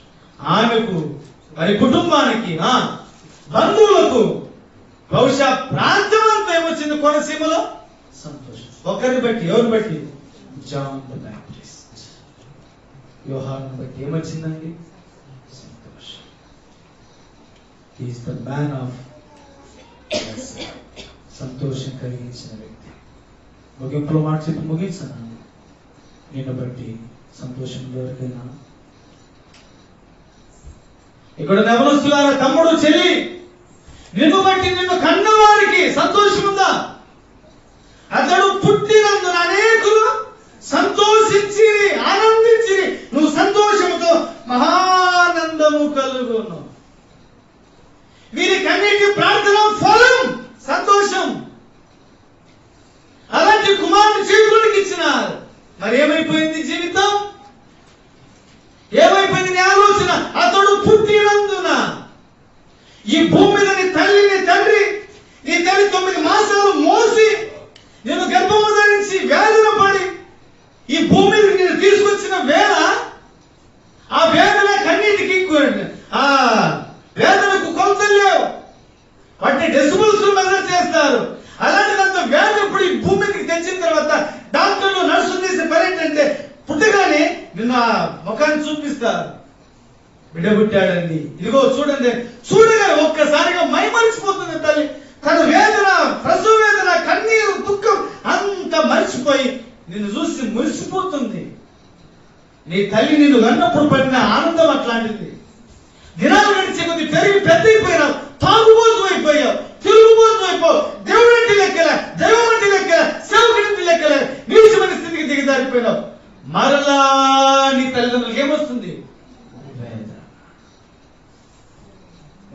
ఆమెకు, మరి కుటుంబానికి, బంధువులకు, బహుశా ప్రాంతం అంతా ఏమొచ్చింది? కోనసీమలో సంతోషం. ఒకరిని బట్టి, ఎవరిని బట్టి? John the Baptist. యోహాను బట్టి ఏమొచ్చిందండి? సంతోషం. He is the man of సంతోషం కలిగించిన వ్యక్తి. ముగింపులో మాట చెప్పి ముగించనా? నిన్ను బట్టి సంతోషం ఎవరికైనా? ఇక్కడ యవనస్తులారా, తమ్ముడు చెల్లి, నిన్ను బట్టి నిన్ను కన్నవారికి సంతోషం ఉందా? అతడు పుట్టినందున అనేకులు సంతోషించి ఆనందించి నువ్వు సంతోషముతో మహానందము కలుగును. వీరి కన్నిటి ప్రార్థన ఫలం సంతోషం. అలాంటి కుమారుని చేతులకు ఇచ్చినారు. మరి ఏమైపోయింది జీవితం? ఏమైపోయింది నీ ఆలోచన? అతడు పుట్టినందున. ఈ భూమి మీద నీ తల్లిని తండ్రి, నీ తల్లి 9 మాసాలు మోసి నేను గర్భము ధరించి వేదన పడి ఈ భూమి మీద నేను తీసుకొచ్చిన వేళ, ఆ వేదన కన్నీటికి బిడబుట్టాడండి. ఇదిగో చూడండి, చూడగానే ఒక్కసారిగా మైమరిచిపోతుంది తల్లి. తన వేదన, ప్రసవ వేదన, కన్నీరు, దుఃఖం అంత మరిచిపోయి నిన్ను చూసి మురిసిపోతుంది. నీ తల్లి నిన్ను కన్నప్పుడు పడిన ఆనందం అట్లాంటిది. దినాలు గడిచే కొద్ది పెరిగి పెద్ద అయిపోయినావు, తాగుబోతు అయిపోయావు, తిరుగుబోతు అయిపోయావు, దేవుడంటి లెక్కలే, దైవం అంటే లెక్కలే, సేవకుడింటి లెక్కలే, నీచమైన స్థితికి దిగజారిపోయినావు. మరలా నీ తల్లిదండ్రులకు ఏమొస్తుంది?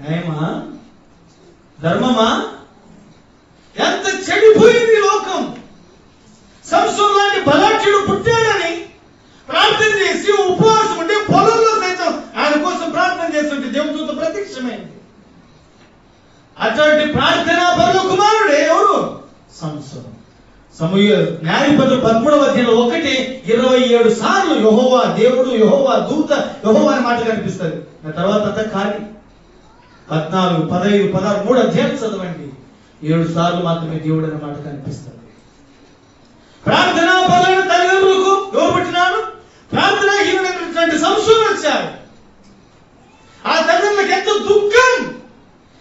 న్యాయమా? ధర్మమా? ఎంత చెడిపోయింది లోకం. సంసోను లాంటి బలాఢ్యుడు పుట్టాడని ప్రార్థన చేసి ఉపవాసం ఉంటే పొలంలో సైతం ఆయన కోసం ప్రార్థన చేస్తుంటే దేవదూత ప్రత్యక్షమైంది. అటువంటి ప్రార్థన పరుల కుమారుడే ఎవరు? సంసోను. న్యాయపత్రులు 13వ అధ్యాయంలో 1:27 సార్లు యెహోవా దేవుడు, యెహోవా దూత, యెహోవా అనే మాట కనిపిస్తుంది. ఆ తర్వాత అంతా ఖాళీ. 14, 15, 16 3 అధ్యాయాలు చదవండి, 7 సార్లు మాత్రమే దేవుడు అనే మాట కనిపిస్తుంది. ప్రార్థనా పరులైన తల్లిదండ్రులకు ఎవరు పుట్టినాడు? ప్రార్థనాహీనుడైనటువంటి సంసోను వచ్చాడు. ఆ తల్లిదండ్రులకు ఎంతో దుఃఖం.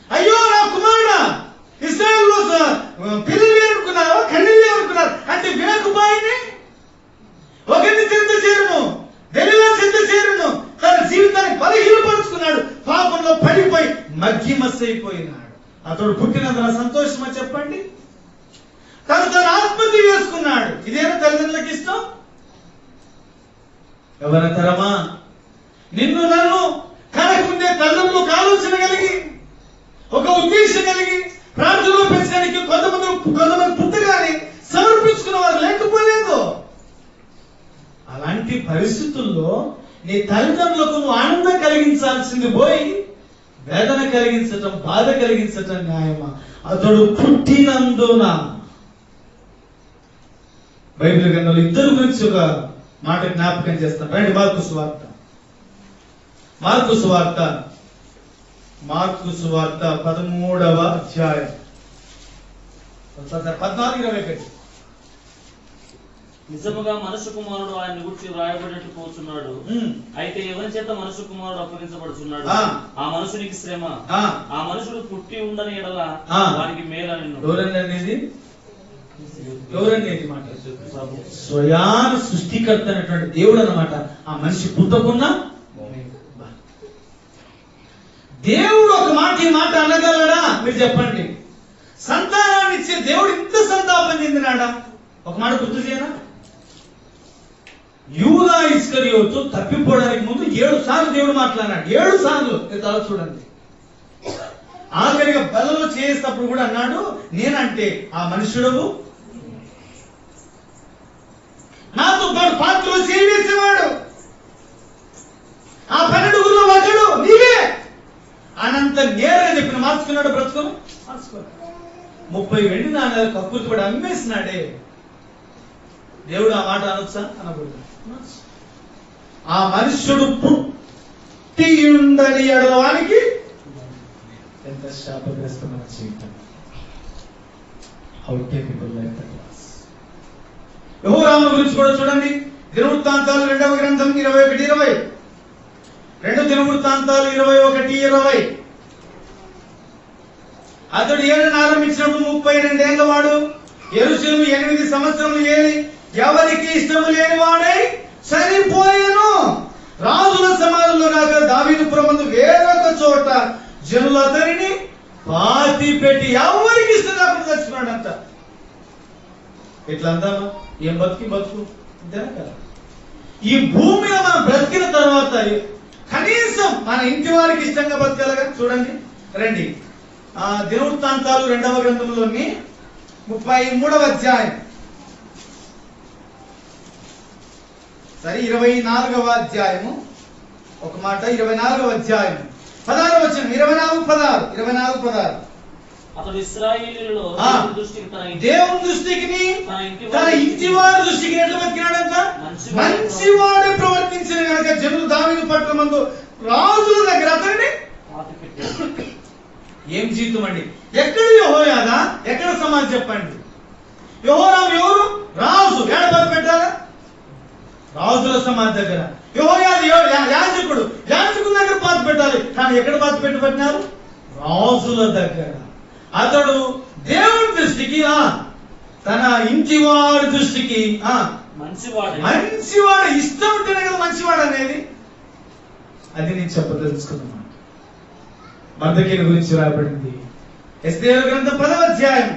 అయ్యో నా కుమారుడా, ఇశ్రాయేలులో పిల్లలు అనుకున్నారో కన్నీళ్ళు అనుకున్నారు అంటే వినకపోయింది. ఒకరిని చెంత చేరును, దెలీలా చెంత చేరును, తన జీవితాన్ని బలహీనపరుచుకున్నాడు, పాపంలో పడిపోయి మగ్గిమస్సైపోయినాడు. అతడు పుట్టినందున సంతోషమా చెప్పండి? తను ఆత్మహత్య చేసుకున్నాడు. ఇదేనా తల్లిదండ్రులకు ఇష్టం? ఎవరంతరమా? నిన్ను నన్ను కనకుండే తల్లిదండ్రులకు ఆలోచన కలిగి, ఒక ఉద్దేశం కలిగి ప్రార్థనలో పెంచడానికి కొంతమంది పుట్టగానే సమర్పించుకున్న వారు లేకపోలేదు. అలాంటి పరిస్థితుల్లో నీ తల్లిదండ్రులకు నువ్వు ఆనందం కలిగించాల్సింది పోయి వేదన కలిగించటం, బాధ కలిగించటం న్యాయమా? అతడు పుట్టినందున. బైబిల్ గ్రంథంలో ఇద్దరు గురించి ఒక మాట జ్ఞాపకం చేస్తాను. రండి, మార్కు సువార్త 13వ అధ్యాయం 14-21. నిజముగా మనుష్య కుమారుడు ఆయన గురించి వ్రాయబడినట్టు పోతున్నాడు. అయితే ఎవరి చేత మనుష్య కుమారుడు అప్పగించబడుతున్నాడు, ఆ మనుషునికి శ్రమ, ఆ మనుషుడు పుట్టి ఉండని ఎడల వారికి మేలని. ఎవరండి ఇది మాట? స్వయాన సృష్టికర్త అయినటువంటి దేవుడు అన్నమాట. ఆ మనిషి పుట్టకున్నా దేవుడు ఒక మాట ఈ మాట అనగలడా? మీరు చెప్పండి. సంతానాన్ని ఇచ్చే దేవుడు ఇంత సంతాపం చెందినాడా? ఒక మాట గుర్తు చేయనా? యూదా ఇస్కరియోతు తప్పిపోవడానికి ముందు 7 సార్లు దేవుడు మాట్లాడినాడు. 7 సార్లు. తల చూడండి. ఆఖరిగా బలలో చేసేటప్పుడు కూడా అన్నాడు, నేనంటే ఆ మనుషుడు నాతో పాటు పాత్రలో చేసేవాడు, ఆ 12గురులో ఒకడు నీవే అనంత నేరుగా చెప్పిన మార్చుకున్నాడు. బ్రతుకును మార్చుకున్నాడు. 30 వెండి నాణ్యాలు కక్కుర్తి పడి అమ్మేసినాడే. దేవుడు ఆ మాట అనొచ్చా? అనకూడదు. ఆ మనుష్యుడు పుట్టి ఉండని ఎడలవానికి ఎంత శాపగ్రస్తమైన జీవితం. How can people live that life? యెహోరాము గురించి కూడా చూడండి. దినవృత్తాంతాలు 2వ గ్రంథం 21:20. 2 దినవృత్తాంతాలు 21:20. అతడు ఏలును ఆరంభించినప్పుడు 32 ఏళ్ల వాడు. యెరూషలేము 8 సంవత్సరములు ఏలి ఎవరికి ఇష్టము లేని వాడై చనిపోయెను. రాజుల సమాధుల్లో కాక దావీదుపురమందు వేరొక చోట జనులు అతనిని పాతి పెట్టి ఎవరికి ఇష్టం లేకుండా చచ్చిపోయాడంట. ఇట్లా అందామా? ఏం బతుకు అంతేనా కదా? ఈ భూమి మీద మనం బ్రతికిన తర్వాత కనీసం మన ఇంటి వారికి ఇష్టంగా బతకాలిగా. చూడండి, రండి. దినవృత్తాంతాలు 2వ గ్రంథంలోని 33వ అధ్యాయం, 24వ అధ్యాయము. ఒక మాట 24వ అధ్యాయం 16వ వచనం. 24:16. అతడు ఇశ్రాయేలీయులలో దేవుని దృష్టికి తన ఇంటి వారి దృష్టికి ఎట్లా బతికినాడంట? మంచివాడే ప్రవర్తించిన కనుక జనులు దావీదు పట్టణమందు రాజుల దగ్గర అతన్ని ఏం జీవితం అండి? ఎక్కడ యెహోయాదా, ఎక్కడ సమాజం చెప్పండి? యెహోరాము ఎవరు? రాజు. ఏడ బతి పెట్టాలా? రాజు రాజుల సమాధి దగ్గర. యెహోయాదా యాజకుడు, యాజకుడి దగ్గర పాతి పెట్టాలి, కానీ ఎక్కడ పాతి పెట్టినారు? రాజుల దగ్గర. అతడు దేవుడి దృష్టికి, తన ఇంటి వారి దృష్టికి మంచివాడు. ఇష్టం ఉంటేనే కదా మంచివాడు అనేది. అది నేను చెప్పదలుచుకున్నాను. మర్దకీయుని గురించి రాయబడింది ఎస్తేరు గ్రంథం 10వ అధ్యాయం.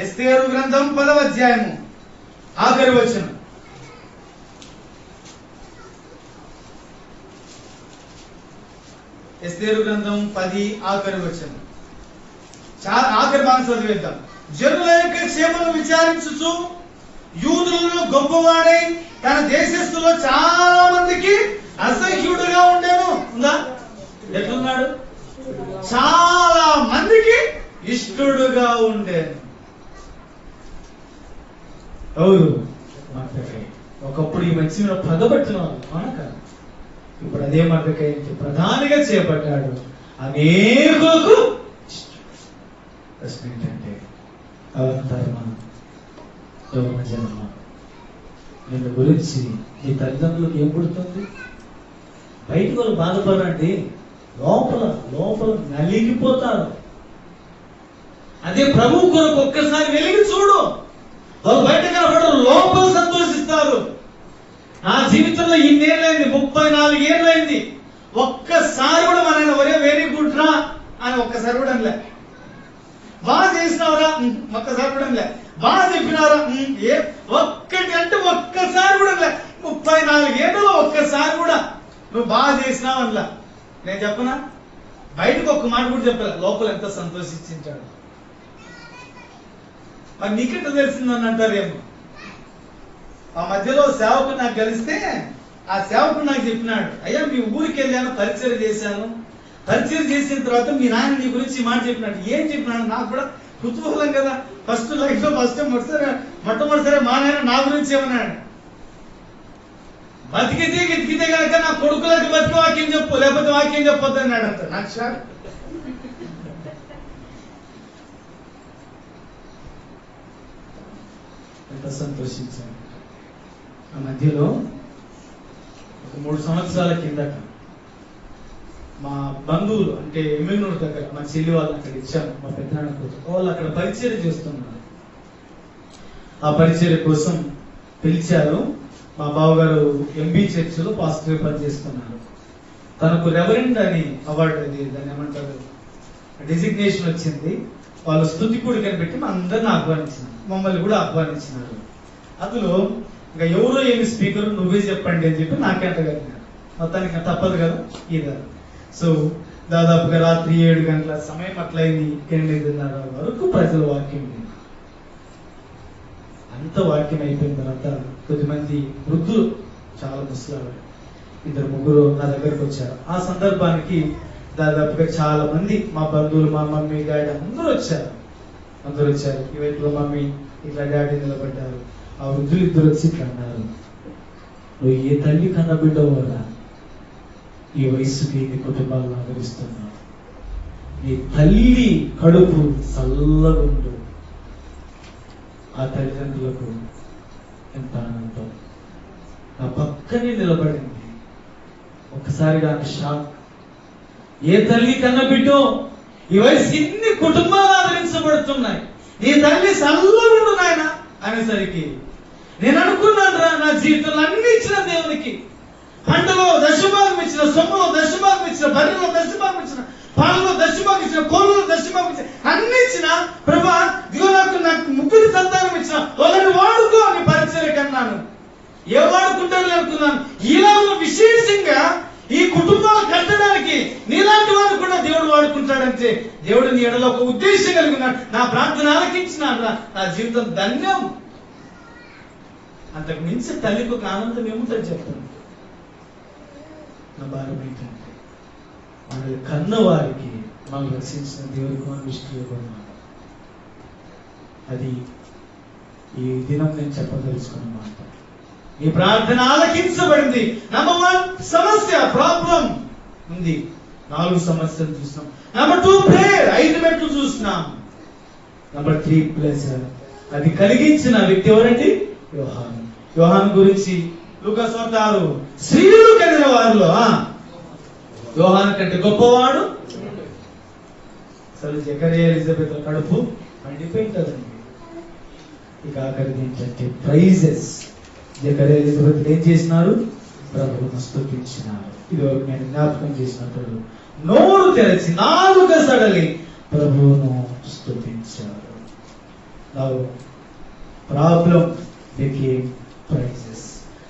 ఎస్తేరు గ్రంథం 10వ అధ్యాయము ఆఖరి వచనం. ఎస్తేరు గ్రంథం 10 ఆఖరి వచనం. ఆఖరి భాగం చదివేద్దాం. జనుల యొక్క క్షేమను విచారించుచు యూదులలో గొప్పవాడై తన దేశస్తులో చాలా మందికి అసహ్యుడుగా ఉండేను. ఉందా? ఎట్లున్నాడు? చాలా మందికి ఇష్టడుగా ఉండేను. ఎవరు? మర్దకై. ఒకప్పుడు ఈ మంచి పగబట్టిన వాళ్ళు, అవునా కాదు? ఇప్పుడు అదే మర్దకై ప్రధానిగా చేపట్టాడు. అనేకులకు ప్రశ్న ఏంటంటే, అవతారమా యవ్వన జన్మ, నిన్ను గురించి నీ తల్లిదండ్రులకు ఏం పుడుతుంది? బయటకు వాళ్ళు బాధపడండి, లోపల లోపల నలిగిపోతారు. అదే ప్రభు కొరకు ఒక్కసారి వెలిగి చూడు, వాళ్ళు బయట కనబడరు, లోపల సంతోషిస్తారు. నా జీవితంలో ఇన్నేళ్ళైంది, 34 ఏళ్ళైంది, ఒక్కసారి కూడా మన ఒరే వెరీ గుడ్ రా అని ఒక్కసారి కూడా అనలే. బాగా చేసినావురా, ఒక్కసారి కూడా అనలే. బాగా చెప్పినారా, ఒక్కటి అంటే ఒక్కసారి కూడా అనలే. 34 ఏళ్ళలో ఒక్కసారి కూడా నువ్వు బాగా చేసినావు అనలా. నేను చెప్పనా? బయటకు ఒక్క మాట కూడా చెప్పలే, లోపల ఎంత సంతోషించాడు. మరి నీకెంత తెలిసిందని అంటారేమో. ఆ మధ్యలో సేవకుడు నాకు కలిస్తే ఆ సేవకుడు నాకు చెప్పినాడు, అయ్యా మీ ఊరికి వెళ్ళాను, పరిచయం చేశాను, పరిచయం చేసిన తర్వాత మీ నాయన నీ గురించి మాట చెప్పినాడు. ఏం చెప్పినాడు? నాకు కూడా కుతూహలం కదా. ఫస్ట్ లైఫ్ లో మొట్టమొదటిసారి మా నాయన నా గురించి ఏమన్నాడు, బతికితే కనుక నా కొడుకులకి బతికి వాక్యం చెప్పు, లేకపోతే వాక్యం చెప్పొద్దు అన్నాడు. అంత నాకు షాక్. ఎంత సంతోషించాను. ఆ మధ్యలో ఒక 3 సంవత్సరాల కిందట మా బంధువులు అంటే ఎమ్మెగనూరు దగ్గర మా చెల్లి వాళ్ళని అక్కడ ఇచ్చాను, మా పెద్దనాన్న కోసం. వాళ్ళు అక్కడ పరిచర్య చేస్తున్నారు. ఆ పరిచర్య కోసం పిలిచారు. మా బావగారు ఎంబీ చర్చిలో పాస్టర్ పనిచేస్తున్నారు. తనకు రెవరెండ్ అని అవార్డు, దాన్ని ఏమంటారు, డెసిగ్నేషన్ వచ్చింది. వాళ్ళు స్తుతి కూడిక కనిపెట్టి మా అందరిని ఆహ్వానించినారు, మమ్మల్ని కూడా ఆహ్వానించినారు. అందులో ఇంకా ఎవరో ఏమి స్పీకర్ నువ్వే చెప్పండి అని చెప్పి నాకే అంటగలిగినారు. మొత్తానికి తప్పదు కదా ఇదా. సో దాదాపుగా రాత్రి 7 గంటల సమయం అట్లయింది. 8:30 వరకు ప్రజల వాక్యం. అంత వాక్యం అయిపోయిన తర్వాత కొద్దిమంది వృద్ధులు, చాలా ముసలాడు, 2-3 నా దగ్గరకు వచ్చారు. ఆ సందర్భానికి దాదాపుగా చాలా మంది మా బంధువులు, మా మమ్మీ డాడీ అందరూ వచ్చారు. ఈ వైపులో మమ్మీ, ఇట్లా డాడీ నిలబడ్డారు. ఆ వృద్ధులు 2 వచ్చి ఇట్లా అన్నారు, నువ్వు ఏ తల్లి కన్నా బిడ్డవు వల్ల ఈ వయసుకి నీ కుటుంబాలను ఆదరిస్తున్నావు. నీ తల్లి కడుపు చల్లగా ఉండు. ఆ తల్లిదండ్రులకు ఎంత ఆనందం. నా పక్కనే నిలబడింది. ఒక్కసారిగా షాక్. ఏ తల్లి కన్నా బిడ్డో, ఈ వయసు ఇన్ని కుటుంబాలు ఆదరించబడుతున్నాయి, నీ తల్లి చల్లగుండు నాయన అనేసరికి నేను అనుకున్నాను రా, నా జీవితంలో అన్ని ఇచ్చిన దేవునికి, పంటలో దశభాగం ఇచ్చిన, సొమ్ములో దశభాగం ఇచ్చిన, బరిలో దశభాగం ఇచ్చిన, పాలలో దశభాగం ఇచ్చిన, కోళ్ళలో దశభాగం ఇచ్చిన, అన్ని ఇచ్చిన ప్రభా, దిగో నాకు 3 సంతానం ఇచ్చిన, వాళ్ళని వాడుకో అని పరిచయం కన్నాను. ఏ వాడుకుంటాను అనుకున్నాను. ఇలాగ విశేషంగా ఈ కుటుంబాలు కట్టడానికి నీలాంటి వాడు కూడా దేవుడు వాడుకుంటాడంటే దేవుడు నీ ఎడలో ఒక ఉద్దేశం కలిగి ఉన్నాడు. నా ప్రార్థన ఆలకించినాడు, నా జీవితం ధన్యం. అంతకు మించి తల్లికి ఒక ఆనందం ఏముంటుంది చెప్పండి. నా భారం ఏంటంటే మనల్ని కన్న వారికి మనం రక్షించిన దేవుడికి మనం ఇష్టపడినాం. అది ఈ దినం నేను చెప్పదలుచుకున్న మాట. ఈ ప్రార్థన ఆలకించబడింది. నంబర్ 1 సమస్య, ప్రాబ్లం ఉంది. 4 సమస్యలు చూసినాం. నంబర్ 2 ప్రేయర్, 5 మెట్లు చూసినాం. నంబర్ 3 ప్లేజర్, అది కలిగించిన వ్యక్తి ఎవరండి? యోహాను. యోహాను గురించి లూకా సువార్త 6. స్త్రీలు కలిగిన వారిలో యోహాను కంటే గొప్పవాడు. అసలు జకరియా ఎలిజబెత్ కడుపు మండిపోయింది కదండి. ఇక ఆఖరిది ఏంటంటే ప్రైజెస్. జకరియా ఎలిజబెత్ ఏం చేసినారు? ప్రభువును స్తుతించినారు. ఇది నేను జ్ఞాపకం చేసినప్పుడు నోరు తెరచి నాలుక సడలి ప్రభువును స్తుతించారు. Problem became prices.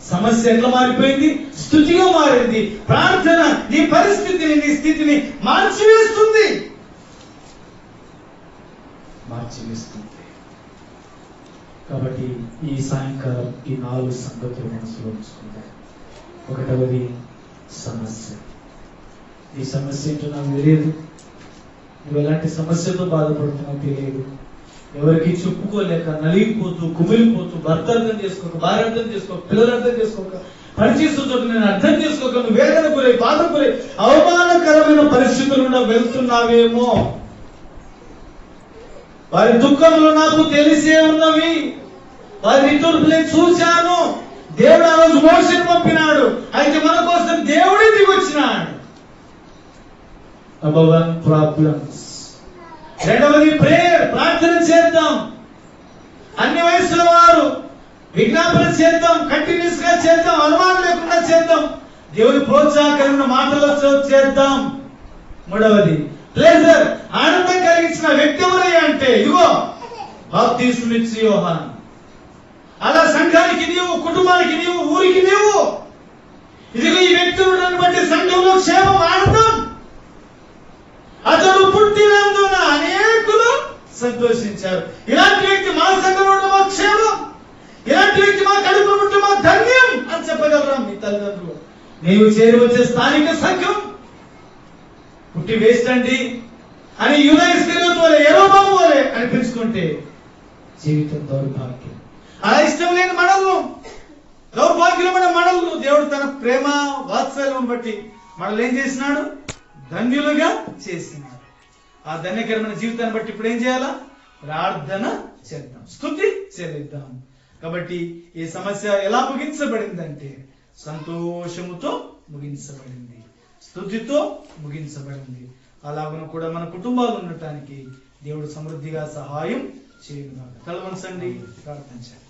సమస్య ఎట్లా మారిపోయింది? స్తుతిగా మారింది. ప్రార్థన నీ పరిస్థితిని, నీ స్థితిని మార్చివేస్తుంది. కాబట్టి ఈ సాయంకాలం ఈ 4 సంగతులు మనసులో ఉంచుకుంటాం. ఒకటవది సమస్య. ఈ సమస్య ఏంటో నాకు తెలియదు. నువ్వు ఎలాంటి సమస్యతో బాధపడుతున్నావు తెలియదు. ఎవరికి చెప్పుకోలేక నలిగిపోతూ కుమిలిపోతూ, భర్త అర్థం చేసుకోక, భార్య అర్థం చేసుకోక, పిల్లలు అర్థం చేసుకోక, పనిచేస్తూ నేను అర్థం చేసుకోక, నువ్వు వేదన గురై, బాధ గురై, అవమానకరమైన పరిస్థితులు వెళ్తున్నావేమో. వారి దుఃఖంలో నాకు తెలిసే ఉన్నవి, వారి నిట్టూర్పులే చూశాను. దేవుడు ఆ రోజు మోషేను పంపినాడు, అయితే మన కోసం దేవుడే దిగొచ్చినాడు. Number 1 problems. రెండవది ప్రేయర్, ప్రార్థన చేద్దాం. అన్ని వయసుల వారు విజ్ఞాపన చేద్దాం, కంటిన్యూస్ గా చేద్దాం, అనుమానం లేకుండా చేద్దాం, దేవుని ప్రోత్సాహకరమైన మాటలతో చేద్దాం. మూడవది ప్లేజర్, ఆనందం కలిగించిన వ్యక్తి ఎవరయ్యా అంటే ఇదిగో బాప్తిస్మం ఇచ్చే యోహాను. అలా సంఘానికి నీవు, కుటుంబానికి నీవు, ఊరికి నీవు, ఇదిగో ఈ వ్యక్తులను బట్టి సంఘంలో క్షేమం, ఆనందం. అతడు పుట్టినందున అనేకులు సంతోషించారు. ఇలాంటి వ్యక్తి మా సంఘంలో మా క్షేమం, ఇలాంటి వ్యక్తి మా కడుపు పుట్టి మా ధన్యం అని చెప్పగలరా మీ తల్లిదండ్రులు? నీవు చేరి వచ్చే స్థానిక సంఘం పుట్టి వేస్ట్ అండి అని యూదా ఇస్కరియోతు వలె, యెరోబాము వలె అనిపించుకుంటే జీవితం దౌర్భాగ్యం. అలా ఇష్టం లేని మనల్ని, దౌర్భాగ్యమైన మనల్ని దేవుడు తన ప్రేమ వాత్సల్యం బట్టి మనల్ని ఏం చేసినాడు? ధన్యులుగా చేసినాడు. ఆ ధన్యకరమైన జీవితాన్ని బట్టి ఇప్పుడు ఏం చేయాలా? ప్రార్థన చేద్దాం, స్తుతి చెల్లిద్దాం. కాబట్టి ఈ సమస్య ఎలా ముగించబడిందంటే సంతోషముతో ముగించబడింది, స్తుతితో ముగించబడింది. అలాగను కూడా మన కుటుంబాలు ఉండటానికి దేవుడు సమృద్ధిగా సహాయం చేయను. కళ్ళు మనసండి, ప్రార్థించండి.